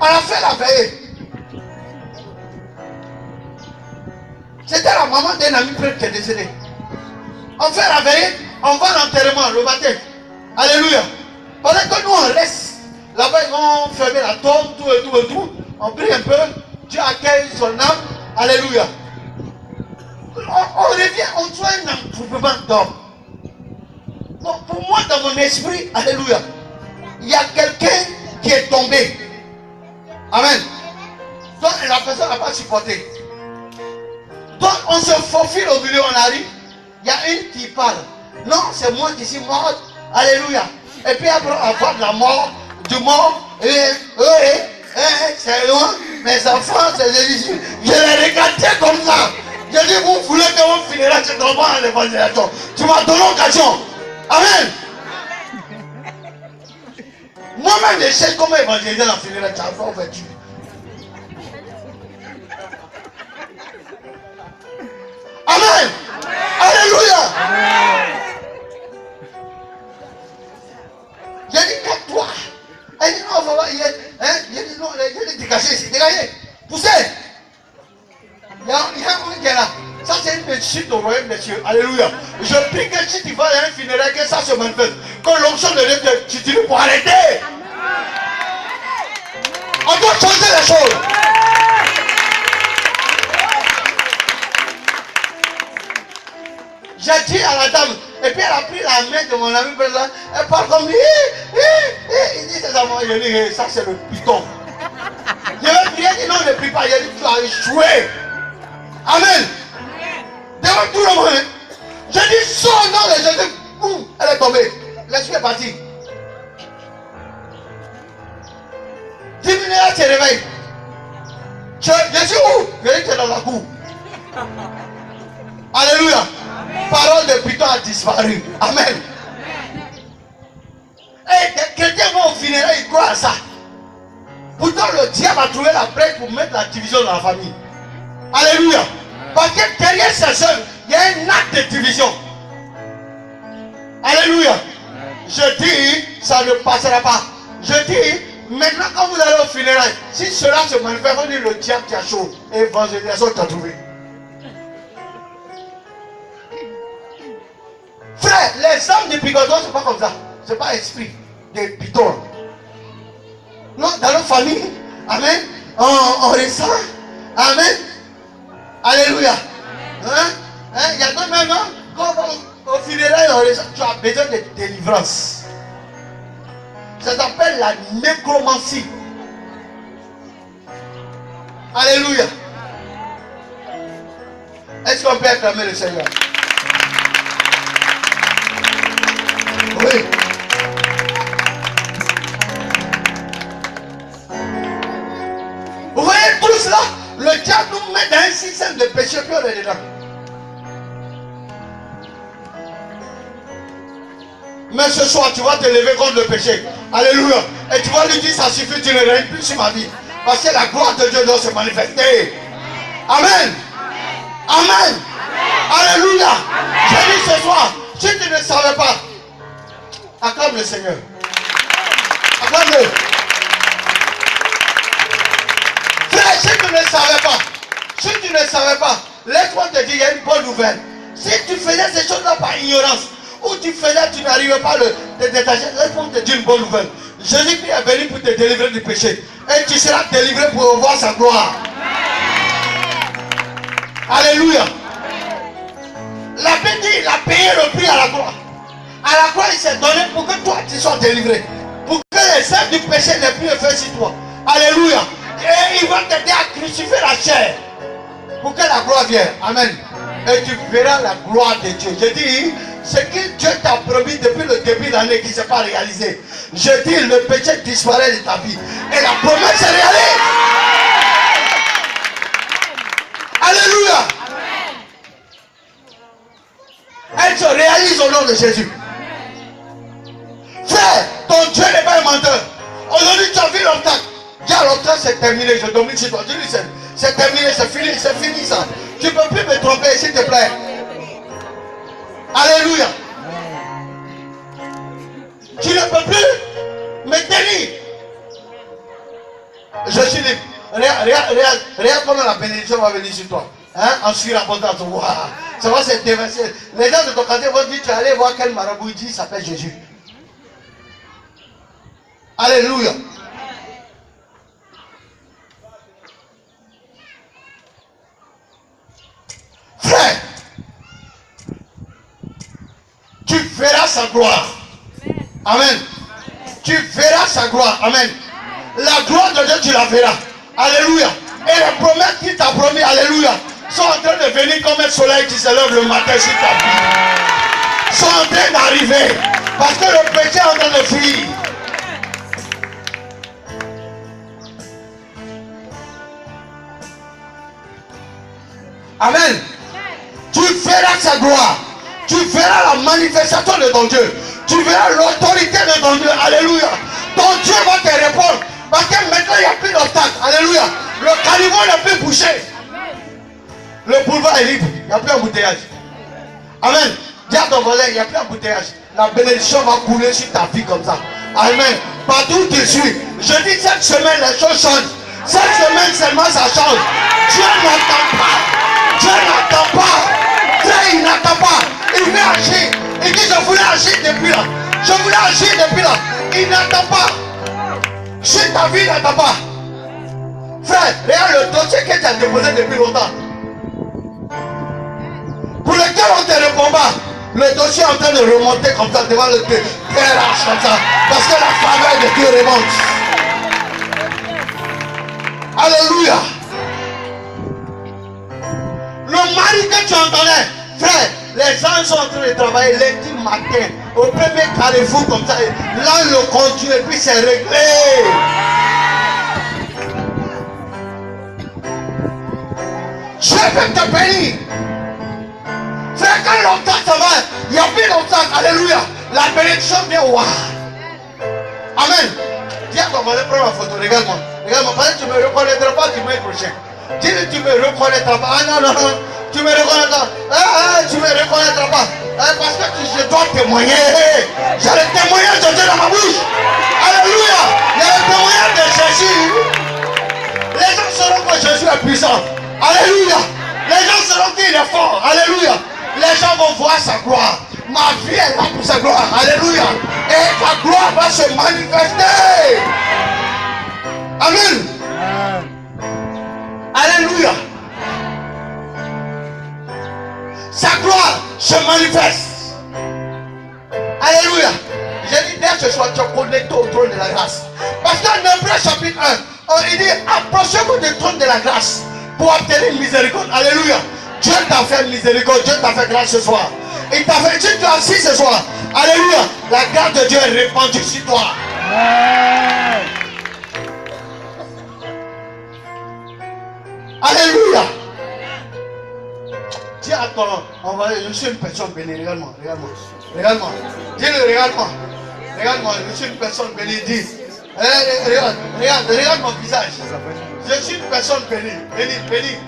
On a fait la veille. C'était la maman d'un ami prêtre qui est décédé. On fait la veille, on va à l'enterrement, le baptême. Alléluia. Pendant que nous on reste, là-bas ils vont fermer la tombe, tout et tout et tout. On prie un peu, Dieu accueille son âme. Alléluia. On revient, on soit un entourement d'homme. Donc pour moi, dans mon esprit, alléluia, il y a quelqu'un qui est tombé. Amen. Donc la personne n'a pas supporté. Donc on se faufile au milieu, on arrive. Il y a une qui parle. Non, c'est moi qui suis morte. Alléluia. Et puis après, on voit de la mort, du mort. C'est loin. Mes enfants, c'est Jésus. Je les regardais comme ça. J'ai dit, vous voulez que mon funérail se tombe à l'évangélisation. Tu m'as donné l'occasion. Amen. Moi-même, je sais comment évangéliser la funéraille. Tu as fait ouverture. Amen. Alléluia. J'ai dit, calme-toi. Elle dit, non, on va j'ai dit, non, j'ai dit, dégagez ici, dégagez. Poussez. Il y a un qui est là. Ça, c'est une chute au royaume des cieux. Alléluia. Je prie que si tu vas à un funérail, que ça se manifeste. Que l'onction de Dieu t'utilise pour arrêter. On doit changer les choses. J'ai dit à la dame, et puis elle a pris la main de mon ami président, elle parle comme lui, il dit c'est ça, moi, je dis, ça c'est le python. Je vais prier, il dit non, ne prie pas, il dit tu as échoué. Amen. Devant tout le monde, je dis son nom de Jésus, boum, elle est tombée, l'esprit est parti. 10 minutes, elle se réveille. Je suis où? Je dis tu es dans la cour. Alléluia. Parole de python a disparu. Amen. Et des chrétiens vont au funérail, ils croient à ça. Pourtant, le diable a trouvé la prête pour mettre la division dans la famille. Alléluia. Parce que derrière ces œuvres, il y a un acte de division. Alléluia. Je dis, ça ne passera pas. Je dis, maintenant quand vous allez au funérail, si cela se manifeste, on dit le diable qui a chaud. Et évangélisation qui a trouvé. Frère, les âmes du picoton, c'est pas comme ça. C'est pas esprit des pitons. Non, dans nos familles, amen, on ressent. Amen. Alléluia. Il y a quand même, au funérail, on ressent. Tu as besoin de délivrance. Ça s'appelle la nécromancie. Alléluia. Est-ce qu'on peut acclamer le Seigneur? Oui. Vous voyez tout cela? Le diable nous met dans un système de péché, puis on est dedans. Mais ce soir, tu vas te lever contre le péché. Alléluia. Et tu vas lui dire, ça suffit, tu ne règnes plus sur ma vie. Parce que la gloire de Dieu doit se manifester. Amen. Amen. Alléluia. J'ai dit ce soir, si tu ne savais pas, acclame le Seigneur. Acclame-le. Frère, si tu ne savais pas, laisse-moi te dire, il y a une bonne nouvelle. Si tu faisais ces choses-là par ignorance, ou tu faisais, tu n'arrivais pas à te détacher, laisse-moi te dire une bonne nouvelle. Jésus-Christ est venu pour te délivrer du péché. Et tu seras délivré pour voir sa gloire. Alléluia. La Bible dit, il a payé le prix à la croix. À la croix, il s'est donné pour que toi, tu sois délivré. Pour que les œuvres du péché n'aient plus effet sur toi. Alléluia. Et il va t'aider à crucifier la chair. Pour que la gloire vienne. Amen. Et tu verras la gloire de Dieu. Je dis, ce que Dieu t'a promis depuis le début de l'année qui ne s'est pas réalisé. Je dis, le péché disparaît de ta vie. Et la promesse est réalisée. Alléluia. Elle se réalise au nom de Jésus. Frère, ton Dieu n'est pas un menteur. Aujourd'hui, tu as vu l'obstacle. Dis à l'obstacle, c'est terminé. Je domine sur toi. Dis-lui, c'est terminé, c'est fini ça. Tu ne peux plus me tromper, s'il te plaît. Alléluia. Tu ne peux plus me tenir. Je suis libre. Regarde comment la bénédiction va venir sur toi. Hein? En surabondance. Wow. Ça va se déverser. Les gens de ton quartier vont dire, tu es allé voir quel marabout il dit, il s'appelle Jésus. Alléluia. Frère, tu verras sa gloire. Amen. Tu verras sa gloire. Amen. La gloire de Dieu, tu la verras. Alléluia. Et les promesses qu'il t'a promis, alléluia, sont en train de venir comme un soleil qui se lève le matin sur ta vie. Sont en train d'arriver. Parce que le péché est en train de fuir. Amen. Tu verras sa gloire. Tu verras la manifestation de ton Dieu. Tu verras l'autorité de ton Dieu. Alléluia. Ton Dieu va te répondre. Parce que maintenant il n'y a plus d'obstacle. Alléluia. Le caniveau n'est plus bouché. Le boulevard est libre. Il n'y a plus d'embouteillage. Amen. Dis à ton voisin, il n'y a plus d'embouteillage. La bénédiction va couler sur ta vie comme ça. Amen. Partout où tu suis. Je dis cette semaine, les choses changent. Cette semaine seulement ça change. Dieu n'attend pas. Dieu n'attend pas. Dieu il n'attend pas. Il veut agir. Il dit je voulais agir depuis là. Je voulais agir depuis là. Il n'attend pas. Sur ta vie il n'attend pas. Frère, regarde le dossier que tu as déposé depuis longtemps. Pour lequel on ne te répond pas. Le dossier est en train de remonter comme ça devant le terrasse comme ça. Parce que la faveur de Dieu remonte. Alléluia. Le mari que tu entendais, frère, les gens sont en train de travailler lundi matin, au premier carrefour comme ça, là le conduit et puis c'est réglé. Je vais te bénir. Frère, quand l'obstacle ça va, il n'y a plus d'obstacle. Alléluia. La bénédiction vient. Wow. Amen. Dis à ton voisin, prends ma photo, regarde-moi. Regarde-moi, parce que tu ne me reconnaîtras pas dimanche prochain. Dis-le, tu ne me reconnaîtras pas. Ah non, non, non. Tu me reconnaîtras. Tu me reconnaîtras pas. Parce que je dois témoigner. J'ai le témoignage de Dieu dans ma bouche. Alléluia. Il y a le témoignage de Jésus. Les gens sauront que Jésus est puissant. Alléluia. Les gens sauront qu'il est fort. Alléluia. Les gens vont voir sa gloire. Ma vie est là pour sa gloire. Alléluia. Et ta gloire va se manifester. Amen. Alléluia. Sa gloire se manifeste. Alléluia. J'ai dit dès ce soir, tu es connecté au trône de la grâce. Parce que dans Hébreux chapitre 1, il dit approchez-vous du trône de la grâce pour obtenir miséricorde. Alléluia. Dieu t'a fait miséricorde, Dieu t'a fait grâce ce soir. Il t'a fait, tu es assis ce soir. Alléluia. La grâce de Dieu est répandue sur toi. Alléluia. Dis à ton envoyé, je suis une personne bénie. Regarde-moi, regarde-moi. Regarde-moi. Dis-le, regarde-moi. Regarde-moi, je suis une personne bénie. Dis. Regarde mon visage. Je suis une personne bénie. Bénie, bénie.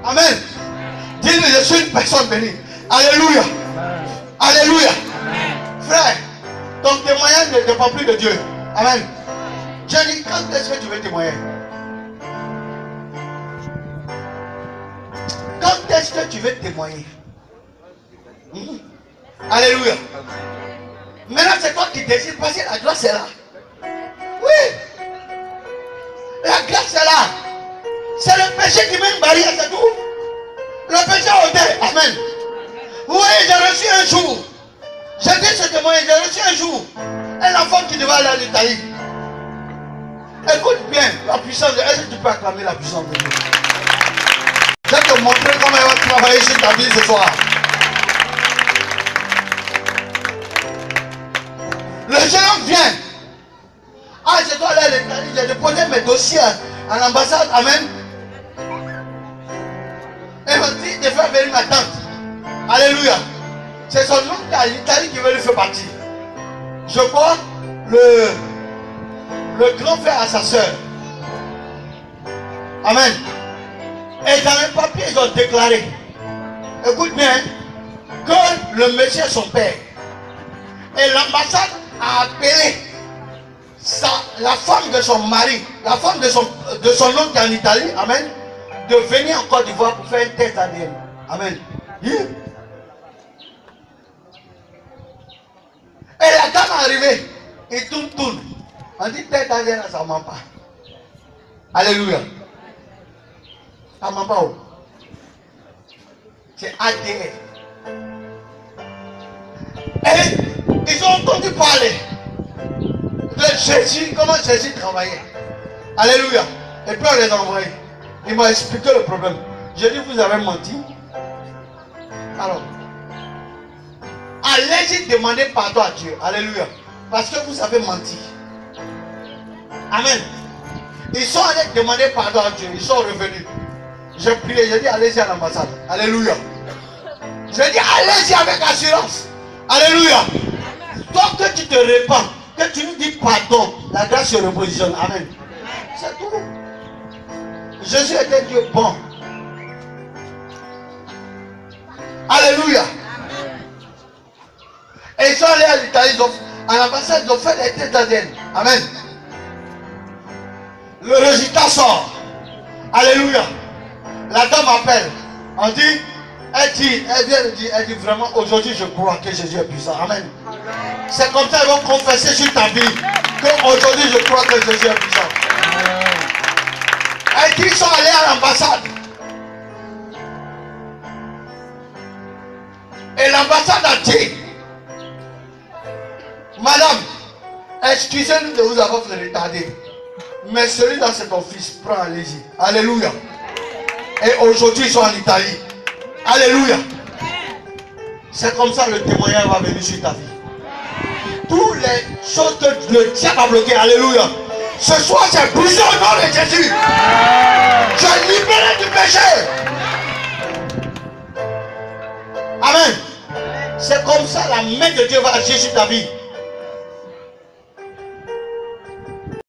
Amen. Dis-le, je suis une personne bénie. Alléluia. Alléluia. Frère, ton témoignage ne dépend plus de Dieu. Amen. Dieu dit, quand est-ce que tu veux témoigner? Quand est-ce que tu veux témoigner? Alléluia. Maintenant, c'est toi qui décides parce que la grâce est là. Oui. La grâce est là. C'est le péché qui met une barrière, c'est tout. Le péché est ôté. Amen. Vous voyez, j'ai reçu un jour. J'ai dit ce témoignage, j'ai reçu un jour un enfant qui devait aller en Italie. Écoute bien la puissance de Dieu. Est-ce que tu peux acclamer la puissance de Dieu? Je vais te montrer comment il va travailler sur ta vie ce soir. Le jeune homme vient. Ah, je dois aller à l'Italie. J'ai déposé mes dossiers à l'ambassade. Amen. Et il m'a dit de faire venir ma tante. Alléluia. C'est son oncle à l'Italie qui veut lui faire partir. Je crois le grand frère à sa soeur. Amen. Et dans les papiers, ils ont déclaré. Écoute bien. que le monsieur est son père. Et l'ambassade a appelé la femme de son mari, la femme de son oncle qui est en Italie, amen, de venir en Côte d'Ivoire pour faire une tête ADN. Amen. Et la dame est arrivée, il tourne. On dit tête ADN, ça ne ment pas. Alléluia. Ça ne ment pas. C'est ADN. Et ils ont entendu parler de Jésus, comment Jésus travaillait. Alléluia. Et puis on les a envoyés. Il m'a expliqué le problème. J'ai dit, vous avez menti. Alors, allez-y demander pardon à Dieu. Alléluia. Parce que vous avez menti. Amen. Ils sont allés demander pardon à Dieu. Ils sont revenus. J'ai prié, j'ai dit, allez-y à l'ambassade. Alléluia. J'ai dit, allez-y avec assurance. Alléluia. Toi que tu te répands, que tu nous dis pardon, la grâce se repositionne. Amen. C'est tout. Jésus était Dieu bon. Alléluia. Et ils sont allés à l'Italie, à l'ambassade, ils ont fait les tests d'ADN. Amen. Le résultat sort. Alléluia. La dame appelle. On dit, elle dit vraiment, aujourd'hui je crois que Jésus est puissant. Amen. C'est comme ça qu'ils vont confesser sur ta vie qu'aujourd'hui je crois que Jésus est puissant. Elle dit, ils sont allés à l'ambassade. Et l'ambassade a dit, madame, excusez-nous de vous avoir fait retarder. Mais celui-là c'est ton fils. Prends, allez-y. Alléluia. Et aujourd'hui ils sont en Italie. Alléluia. C'est comme ça le témoignage va venir sur ta vie. Toutes les choses que le diable a bloquées. Alléluia. Ce soir c'est brisé au nom de Jésus. Tu es libéré du péché. Amen. C'est comme ça la main de Dieu va agir sur ta vie.